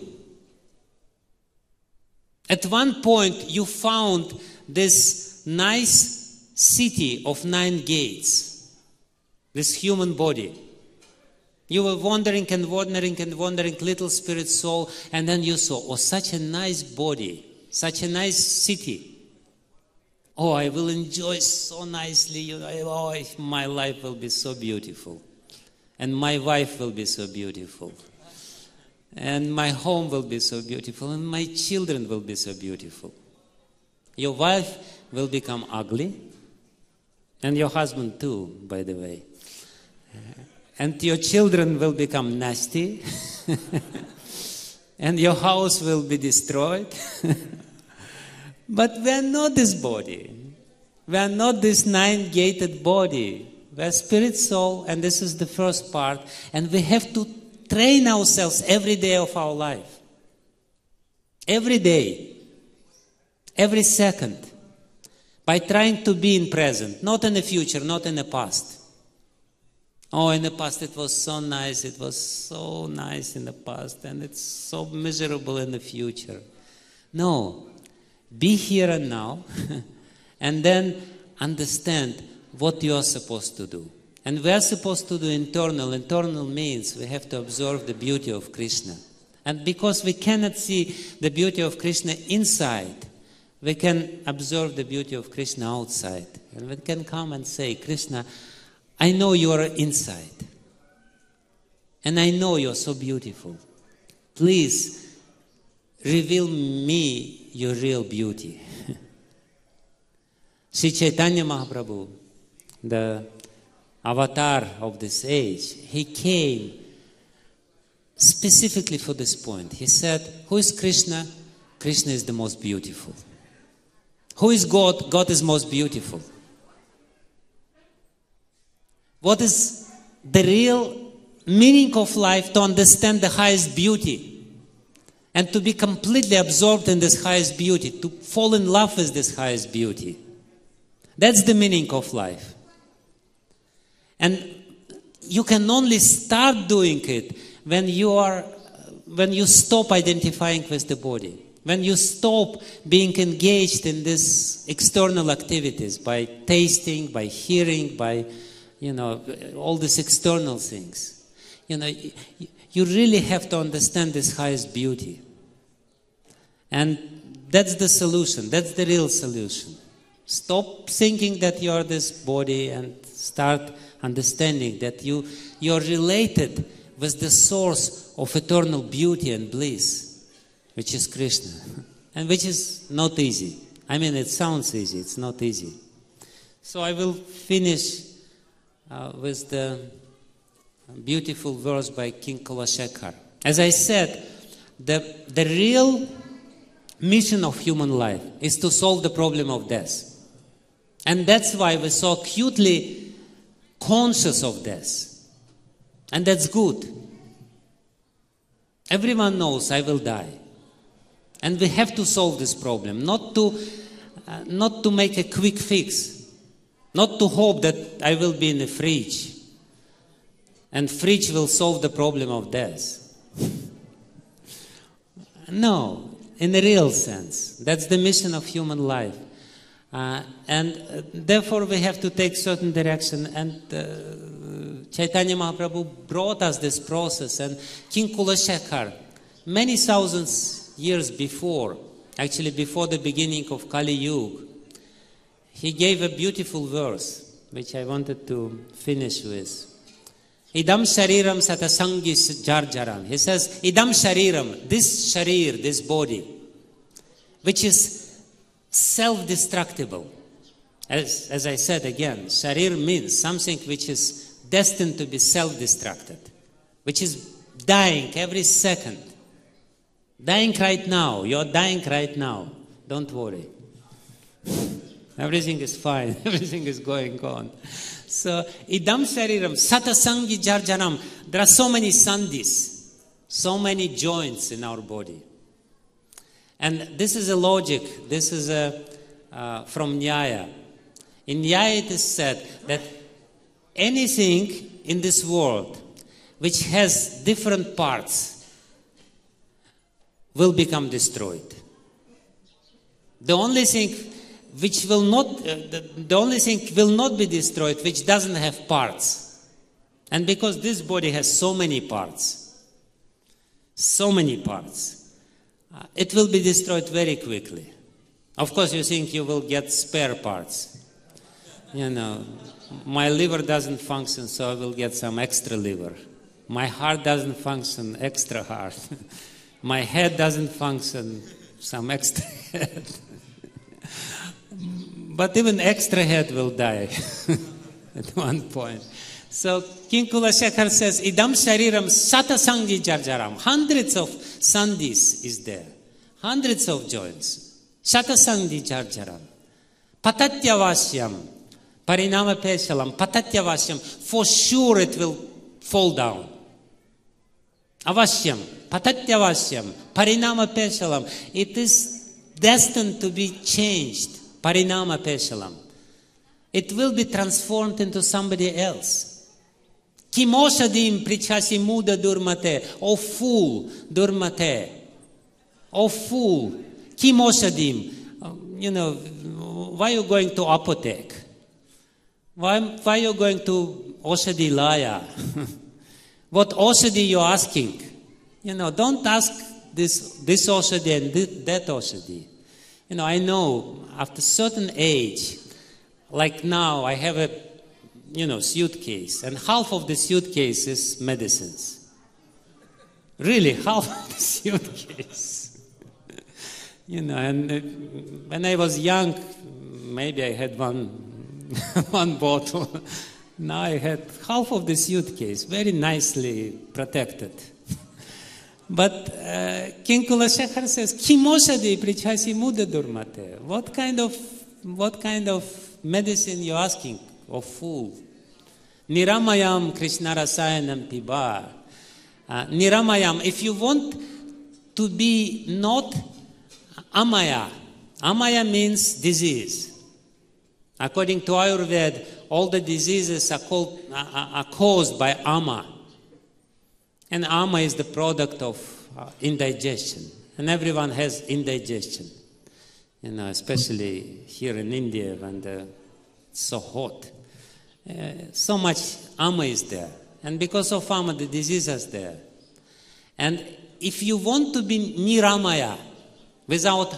At one point you found this nice city of 9 gates, this human body. You were wandering and wandering and wandering, little spirit soul, and then you saw, oh, such a nice body, such a nice city. Oh, I will enjoy so nicely, oh, my life will be so beautiful. And my wife will be so beautiful. And my home will be so beautiful. And my children will be so beautiful. Your wife will become ugly. And your husband too, by the way. And your children will become nasty. And your house will be destroyed. But we are not this body. We are not this 9-gated body. We are spirit, soul, and this is the first part. And we have to train ourselves every day of our life. Every day. Every second. By trying to be in present. Not in the future, not in the past. Oh, in the past it was so nice. It was so nice in the past, and it's so miserable in the future. No. Be here and now, and then understand what you are supposed to do. And we are supposed to do internal. Internal means we have to observe the beauty of Krishna. And because we cannot see the beauty of Krishna inside, we can observe the beauty of Krishna outside. And we can come and say, Krishna, I know you are inside. And I know you are so beautiful. Please reveal me your real beauty. Sri Chaitanya Mahaprabhu, the avatar of this age, he came specifically for this point. He said, who is Krishna? Krishna is the most beautiful. Who is God? God is most beautiful. What is the real meaning of life? To understand the highest beauty and to be completely absorbed in this highest beauty, to fall in love with this highest beauty. That's the meaning of life. And you can only start doing it when you stop identifying with the body. When you stop being engaged in these external activities by tasting, by hearing, by, all these external things. You really have to understand this highest beauty. And that's the solution. That's the real solution. Stop thinking that you are this body and start understanding that you are related with the source of eternal beauty and bliss, which is Krishna, and which is not easy. I mean, it sounds easy, it's not easy. So I will finish with the beautiful verse by King Kulashekar. As I said, the real mission of human life is to solve the problem of death. And that's why we're so acutely conscious of death. And that's good. Everyone knows I will die. And we have to solve this problem, not to make a quick fix, not to hope that I will be in a fridge and fridge will solve the problem of death. No, in a real sense. That's the mission of human life. And therefore we have to take certain direction, and Chaitanya Mahaprabhu brought us this process, and King Kulashekar, many thousands years before, actually before the beginning of Kali Yuga, he gave a beautiful verse, which I wanted to finish with. Idam shariram satasangi jarjaram. He says, Idam shariram, this sharir, this body, which is self-destructible. As I said again, sharir means something which is destined to be self-destructed, which is dying every second. Dying right now. You're dying right now. Don't worry. Everything is fine. Everything is going on. So, idam shariram satasangi jarjanam. There are so many sandhis, so many joints in our body. And this is a logic. This is from Nyaya. In Nyaya it is said that anything in this world which has different parts will become destroyed. The only thing which will not, the only thing will not be destroyed which doesn't have parts. And because this body has so many parts, it will be destroyed very quickly. Of course, you think you will get spare parts. My liver doesn't function, so I will get some extra liver. My heart doesn't function, extra heart. My head doesn't function, some extra head. But even extra head will die at one point. So King Kulashekar says, Idam shariram satasangi jarjaram. Hundreds of sandhis is there. Hundreds of joints. Satasangi jarjaram. Patatyavasyam. Parinama peshalam. Patatyavasyam. For sure it will fall down. Avasyam. Patatyavasyam. Parinama peshalam. It is destined to be changed. Parinama peshalam. It will be transformed into somebody else. Kimosadim prichasi muda durmate. Oh fool, durmate. Oh fool, kimosadim. Why are you going to apothec? Why are you going to Osadi Laya? What Osadi you're asking? Don't ask this Osadi and that Osadi. I know after a certain age, like now, I have a, suitcase, and half of the suitcase is medicines. Really, half of the suitcase. And when I was young, maybe I had one bottle. Now I had half of the suitcase, very nicely protected. But King Kulashekar says, "Kimosadi prichasi muda durmate." What kind of medicine you're asking? Oh fool! Niramayam Krishna rasayanam piba. Niramayam. If you want to be not amaya, amaya means disease. According to Ayurveda, all the diseases are caused by ama. And ama is the product of indigestion. And everyone has indigestion. Especially here in India when it's so hot. So much ama is there. And because of ama, the disease is there. And if you want to be niramaya, without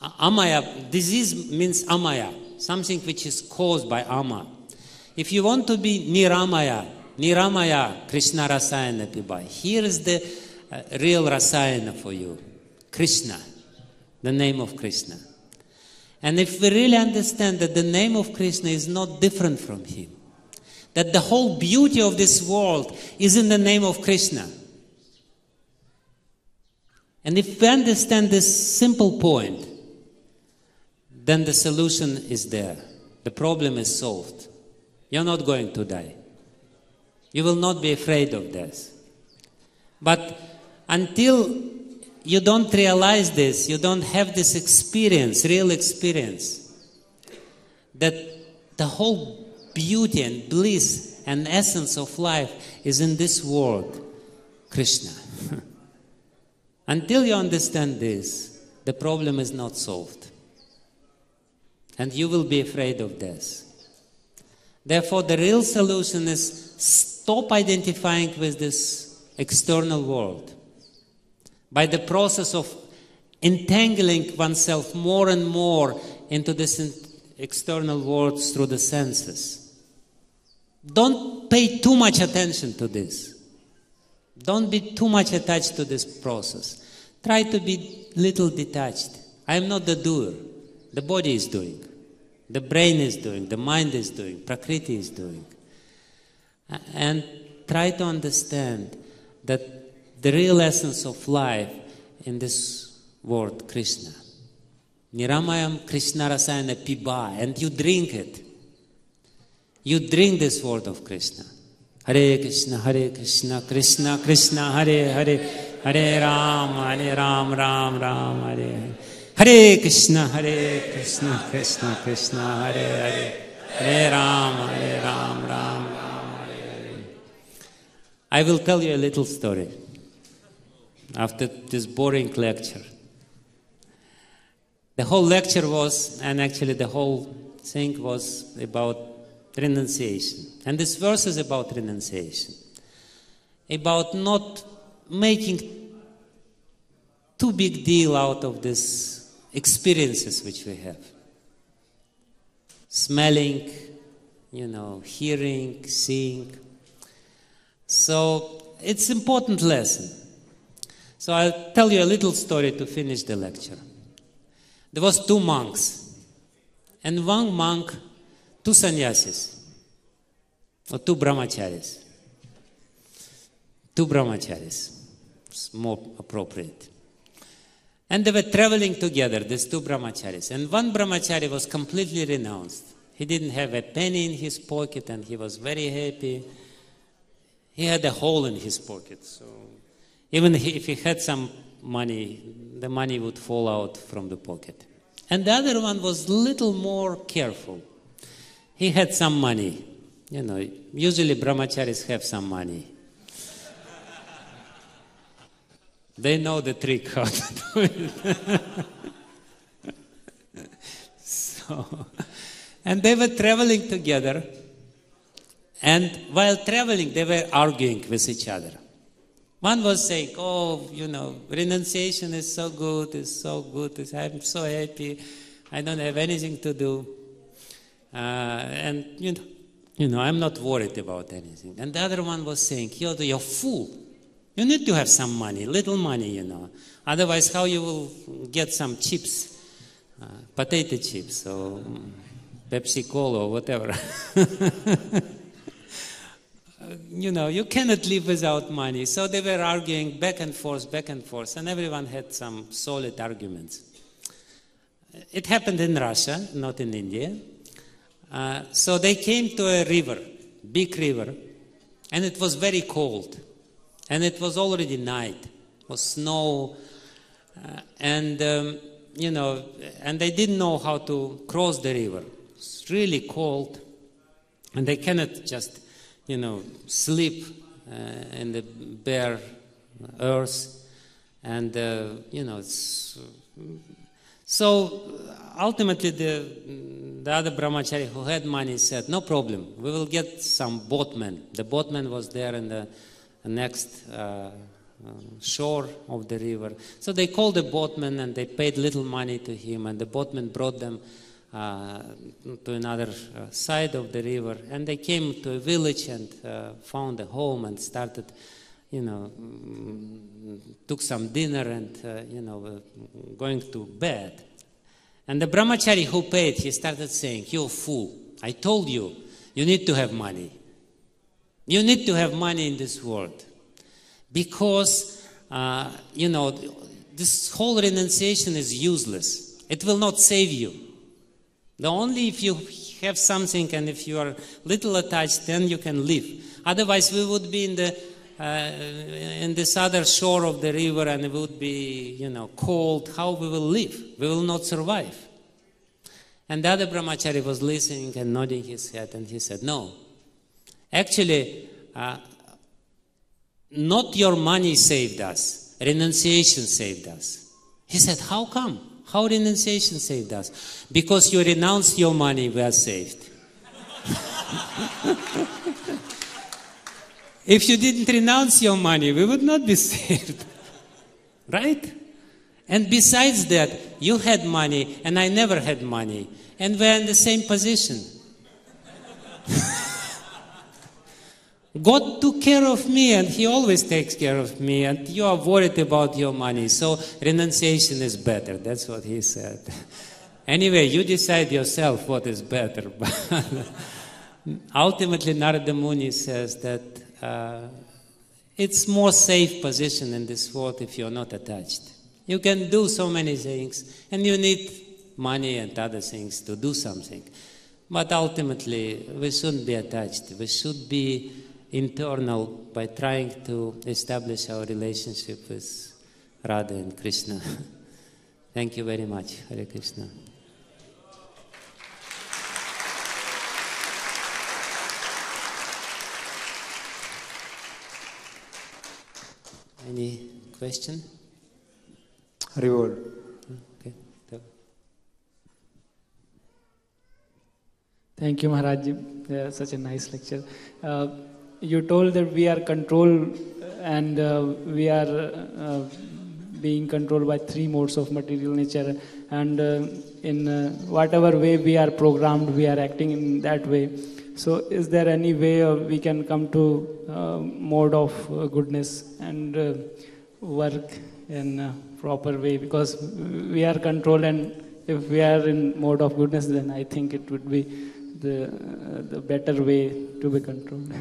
amaya, disease means amaya, something which is caused by ama. If you want to be niramaya, Krishna rasayana piba. Here is the real rasayana for you. Krishna, the name of Krishna. And if we really understand that the name of Krishna is not different from him, that the whole beauty of this world is in the name of Krishna. And if we understand this simple point, then the solution is there. The problem is solved. You're not going to die. You will not be afraid of death. But until you don't realize this, you don't have this experience, real experience, that the whole beauty and bliss and essence of life is in this world, Krishna. Until you understand this, the problem is not solved. And you will be afraid of death. Therefore, the real solution is stop identifying with this external world. By the process of entangling oneself more and more into this external world through the senses. Don't pay too much attention to this. Don't be too much attached to this process. Try to be little detached. I am not the doer. The body is doing. The brain is doing. The mind is doing. Prakriti is doing. And try to understand that the real essence of life in this word, Krishna. Niramayam Krishna rasayana piba. And you drink it. You drink this word of Krishna. Hare Krishna, Krishna Krishna, Hare Hare, Hare Ram, Ram Ram, Hare Hare. Hare Krishna, Krishna Krishna, Hare Hare, Hare Ram, Ram Ram, Hare Hare. I will tell you a little story after this boring lecture. The whole lecture was, and actually the whole thing was about renunciation. And this verse is about renunciation. About not making too big deal out of these experiences which we have. Smelling, hearing, seeing. So it's an important lesson. So I'll tell you a little story to finish the lecture. There was 2 monks. And one monk, 2 sannyasis. Or 2 brahmacharis. 2 brahmacharis. It's more appropriate. And they were traveling together, these 2 brahmacharis. And one brahmachari was completely renounced. He didn't have a penny in his pocket and he was very happy. He had a hole in his pocket. So even if he had some money, the money would fall out from the pocket. And the other one was a little more careful. He had some money. usually brahmacharis have some money. They know the trick how to do it. And they were traveling together, and while traveling, they were arguing with each other. One was saying, renunciation is so good, I'm so happy, I don't have anything to do, and I'm not worried about anything. And the other one was saying, you're a fool. You need to have some money, little money, Otherwise, how you will get some chips, potato chips, or Pepsi Cola, or whatever. You cannot live without money. So they were arguing back and forth, and everyone had some solid arguments. It happened in Russia, not in India. So they came to a river, big river, and it was very cold. And it was already night. It was snow. And they didn't know how to cross the river. It's really cold. And they cannot just, sleep in the bare earth. And, so ultimately the other brahmachari who had money said, no problem, we will get some boatmen. The boatman was there in the next shore of the river. So they called the boatman and they paid little money to him, and the boatman brought them to another side of the river, and they came to a village and found a home and started, took some dinner and, going to bed. And the brahmachari who paid, he started saying, you fool, I told you, you need to have money. You need to have money in this world. Because, this whole renunciation is useless. It will not save you. The only if you have something and if you are little attached, then you can live. Otherwise, we would be in this other shore of the river, and it would be, cold. How we will live? We will not survive. And the other brahmachari was listening and nodding his head, and he said, no. Actually, not your money saved us. Renunciation saved us. He said, how come? How renunciation saved us? Because you renounced your money, we are saved. If you didn't renounce your money, we would not be saved. Right? And besides that, you had money and I never had money. And we're in the same position. God took care of me, and He always takes care of me, and you are worried about your money, so renunciation is better. That's what he said. Anyway, you decide yourself what is better. Ultimately, Narada Muni says that it's more safe position in this world if you're not attached. You can do so many things, and you need money and other things to do something. But ultimately, we shouldn't be attached. We should be internal by trying to establish our relationship with Radha and Krishna. Thank you very much. Hare Krishna. Any question? Haribol. Okay. Thank you, Maharaj. Such a nice lecture. You told that we are controlled and we are being controlled by three modes of material nature, and in whatever way we are programmed, we are acting in that way. So is there any way we can come to mode of goodness and work in a proper way? Because we are controlled, and if we are in mode of goodness, then I think it would be the better way to be controlled.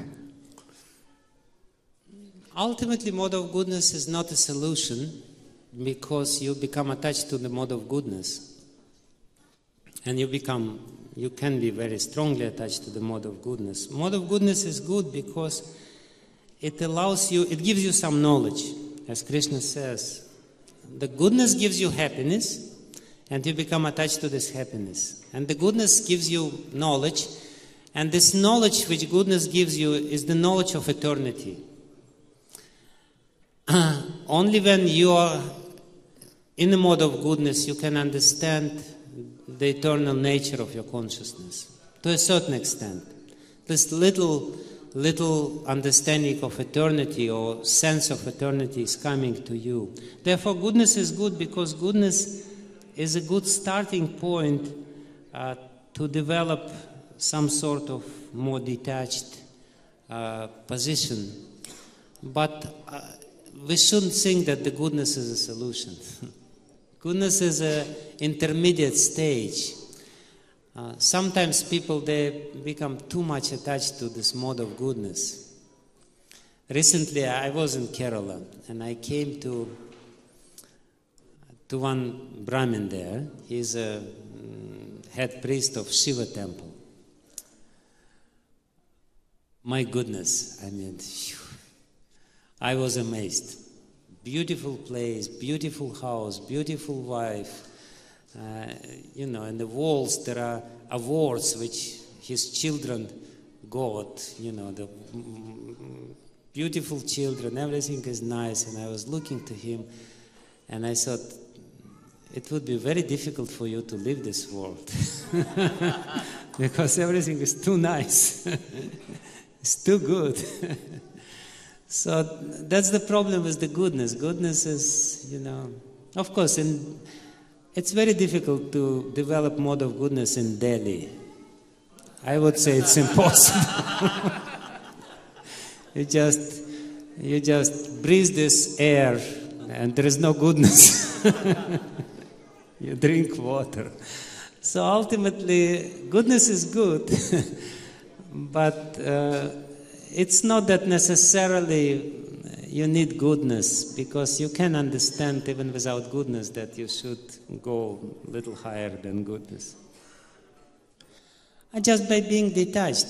Ultimately, mode of goodness is not a solution, because you become attached to the mode of goodness. And you can be very strongly attached to the mode of goodness. Mode of goodness is good because it gives you some knowledge. As Krishna says, the goodness gives you happiness, and you become attached to this happiness. And the goodness gives you knowledge, And this knowledge which goodness gives you is the knowledge of eternity. Only when you are in the mode of goodness you can understand the eternal nature of your consciousness, to a certain extent. This little understanding of eternity or sense of eternity is coming to you. Therefore, goodness is good because goodness is a good starting point to develop some sort of more detached position. But we shouldn't think that the goodness is a solution. Goodness is an intermediate stage. Sometimes people, they become too much attached to this mode of goodness. Recently, I was in Kerala, and I came to one Brahmin there. He's a head priest of Shiva temple. My goodness, I mean, I was amazed. Beautiful place, beautiful house, beautiful wife. In the walls there are awards which his children got, the beautiful children, everything is nice. And I was looking to him and I thought, it would be very difficult for you to leave this world because everything is too nice. It's too good. So that's the problem with the goodness. Goodness is, of course, it's very difficult to develop mode of goodness in Delhi. I would say it's impossible. You just breathe this air and there is no goodness. You drink water. So ultimately, goodness is good, but it's not that necessarily you need goodness, because you can understand even without goodness that you should go a little higher than goodness. Just by being detached,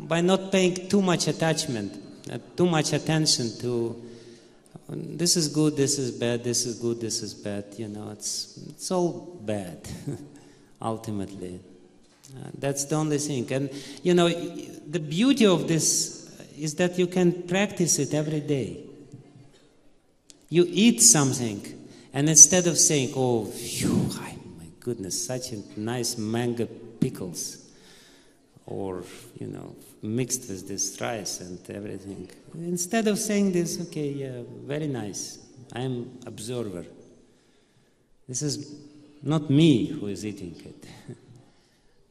by not paying too much attachment, too much attention to this is good, this is bad, this is good, this is bad, it's all bad, ultimately. That's the only thing. And, the beauty of this is that you can practice it every day. You eat something, and instead of saying, oh, phew, my goodness, such a nice mango pickles, or, mixed with this rice and everything. Instead of saying this, okay, yeah, very nice, I'm observer. This is not me who is eating it.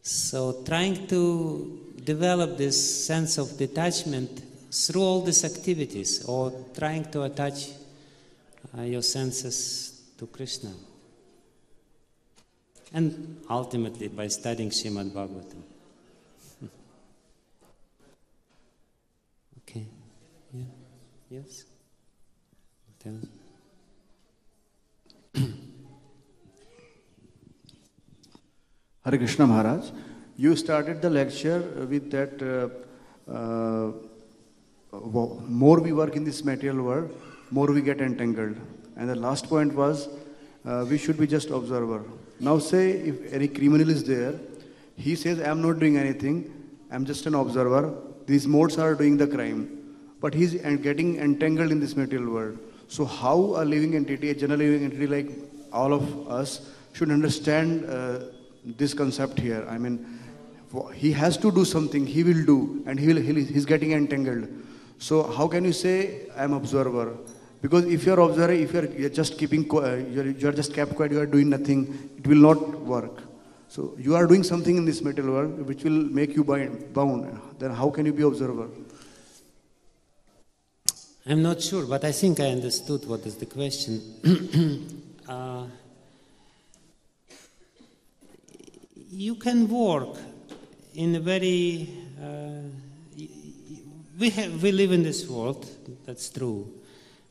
So trying to develop this sense of detachment through all these activities, or trying to attach your senses to Krishna. And ultimately by studying Srimad Bhagavatam. Okay. Yeah. Yes? Tell us. Hare Krishna Maharaj, you started the lecture with that more we work in this material world, more we get entangled. And the last point was we should be just observer. Now say if any criminal is there, he says, I am not doing anything, I am just an observer. These modes are doing the crime. But he is getting entangled in this material world. So how a living entity, a general living entity like all of us, should understand this concept here? I mean, he has to do something, he will do, and he's getting entangled. So how can you say, I am observer? Because if you're observer, if you're just keeping, you're just kept quiet, you are doing nothing, it will not work. So you are doing something in this material world which will make you bound. Then how can you be observer? I'm not sure, but I think I understood what is the question. You can work in a very... we live in this world, that's true.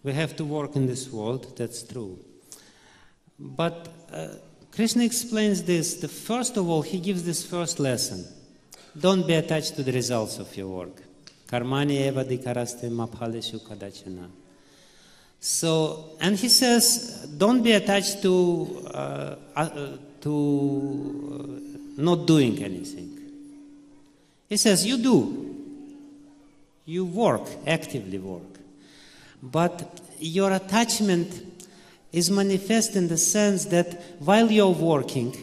We have to work in this world, that's true. But Krishna explains this. First of all, he gives this first lesson. Don't be attached to the results of your work. Karmani eva dikaraste maphaleshu kadachana. So, and he says, don't be attached to not doing anything. He says, you do. You work, actively work. But your attachment is manifest in the sense that while you're working,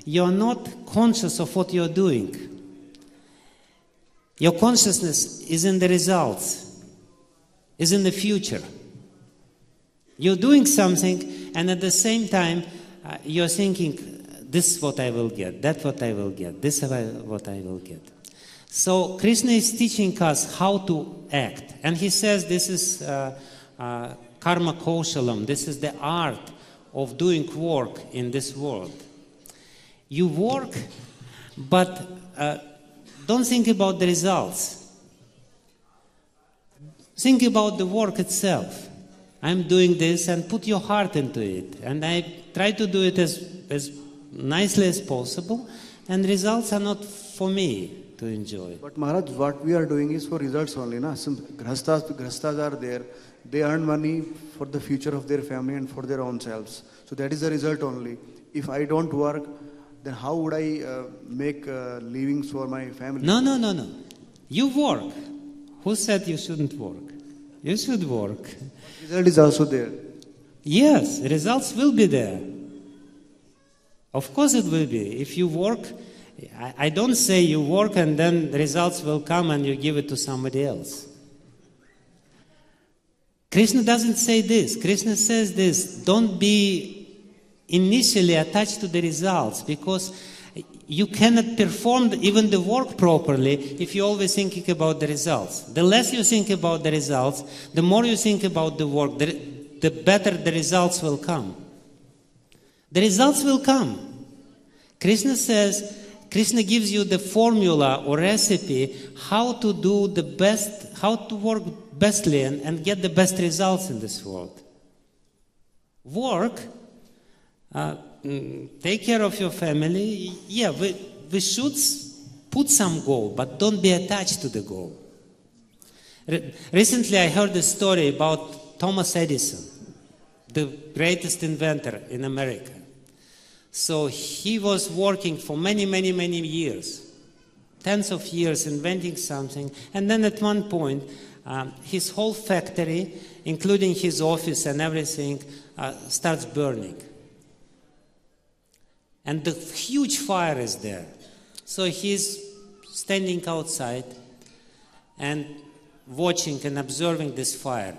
you're not conscious of what you're doing. Your consciousness is in the results, is in the future. You're doing something, and at the same time, you're thinking, this is what I will get, that's what I will get, this is what I will get. So Krishna is teaching us how to act. And he says this is karma kaushalam, this is the art of doing work in this world. You work, but don't think about the results. Think about the work itself. I'm doing this, and put your heart into it. And I try to do it as nicely as possible, and results are not for me to enjoy. But Maharaj, what we are doing is for results only. Na? Some grahasthas are there. They earn money for the future of their family and for their own selves. So that is the result only. If I don't work, then how would I make livings for my family? No. You work. Who said you shouldn't work? You should work. Result is also there. Yes, results will be there. Of course it will be. If you work, I don't say you work and then the results will come and you give it to somebody else. Krishna doesn't say this. Krishna says this: don't be initially attached to the results, because you cannot perform even the work properly if you're always thinking about the results. The less you think about the results, the more you think about the work, the better the results will come. The results will come. Krishna says, Krishna gives you the formula or recipe how to do the best, how to work bestly and get the best results in this world. Work, take care of your family. Yeah, we should put some goal, but don't be attached to the goal. Recently I heard a story about Thomas Edison, the greatest inventor in America. So he was working for many years, tens of years, inventing something, and then at one point his whole factory, including his office and everything, starts burning. And the huge fire is there. So he's standing outside and watching and observing this fire.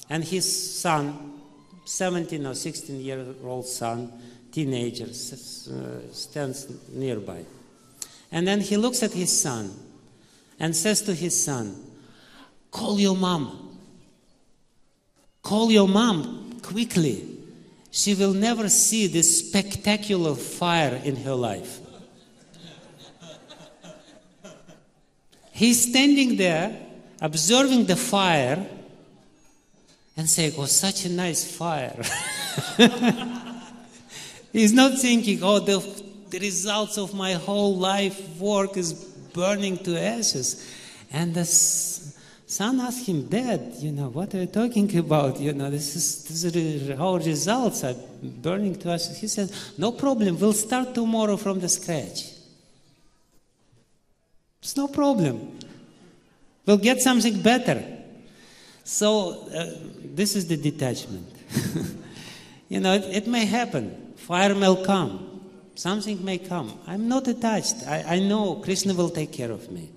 And his son, 17 or 16-year-old son, teenager, stands nearby. And then he looks at his son and says to his son, "Call your mom. Call your mom quickly. She will never see this spectacular fire in her life." He's standing there, observing the fire, and saying, "Oh, such a nice fire." He's not thinking, "Oh, the results of my whole life work is burning to ashes." And the son asked him, "Dad, what are you talking about? This is our results are burning to ashes." He said, "No problem, we'll start tomorrow from the scratch. It's no problem. We'll get something better." So this is the detachment. It may happen. Fire may come. Something may come. I'm not attached. I know Krishna will take care of me.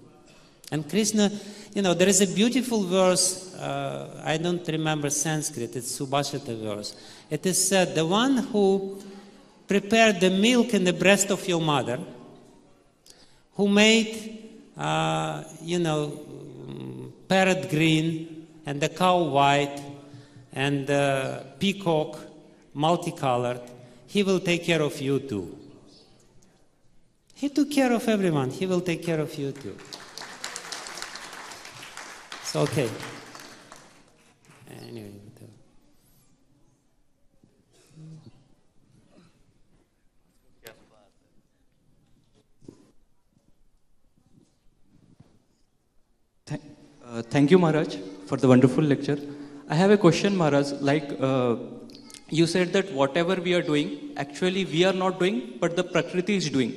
And Krishna, there is a beautiful verse, I don't remember Sanskrit, it's Subhashita verse. It is said, the one who prepared the milk in the breast of your mother, who made, parrot green and the cow white and the peacock multicolored, he will take care of you too. He took care of everyone. He will take care of you too. It's okay. Anyway. Thank you, Maharaj, for the wonderful lecture. I have a question, Maharaj. You said that whatever we are doing, actually we are not doing, but the Prakriti is doing,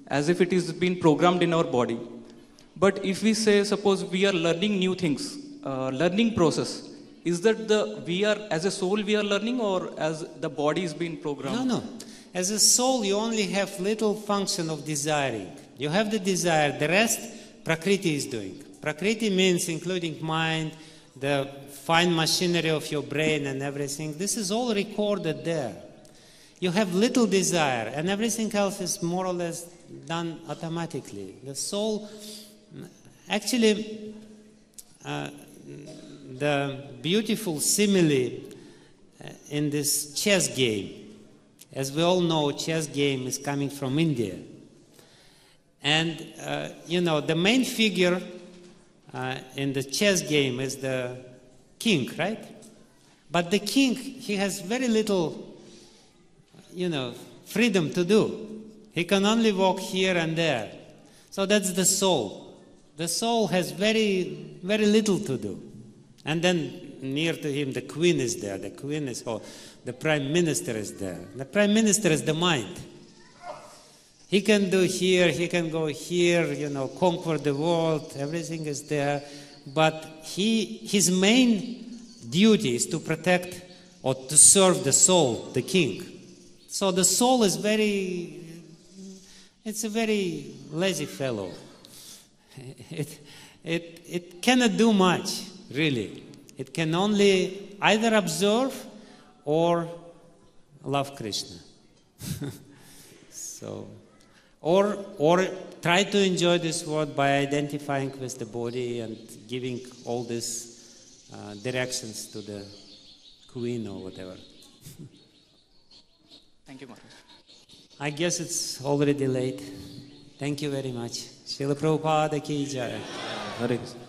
as if it is been programmed in our body. But if we say, suppose we are learning new things, learning process, is that we are, as a soul we are learning, or as the body is being programmed? No. As a soul, you only have little function of desiring. You have the desire, the rest Prakriti is doing. Prakriti means including mind, the fine machinery of your brain and everything. This is all recorded there. You have little desire, and everything else is more or less done automatically. The soul, actually, the beautiful simile in this chess game. As we all know, chess game is coming from India. And, the main figure in the chess game is the king, right? But the king, he has very little, freedom to do. He can only walk here and there. So that's the soul. The soul has very, very little to do. And then near to him, the queen is there. The queen is, the prime minister is there. The prime minister is the mind. He can do here, he can go here, conquer the world, everything is there. But his main duty is to protect or to serve the soul, the king. So the soul is it's a very lazy fellow. It cannot do much, really. It can only either observe or love Krishna. Or try to enjoy this world by identifying with the body and giving all these directions to the queen or whatever. Thank you, Maharaj. I guess it's already late. Thank you very much. Srila Prabhupada ki jai. Hare Krishna.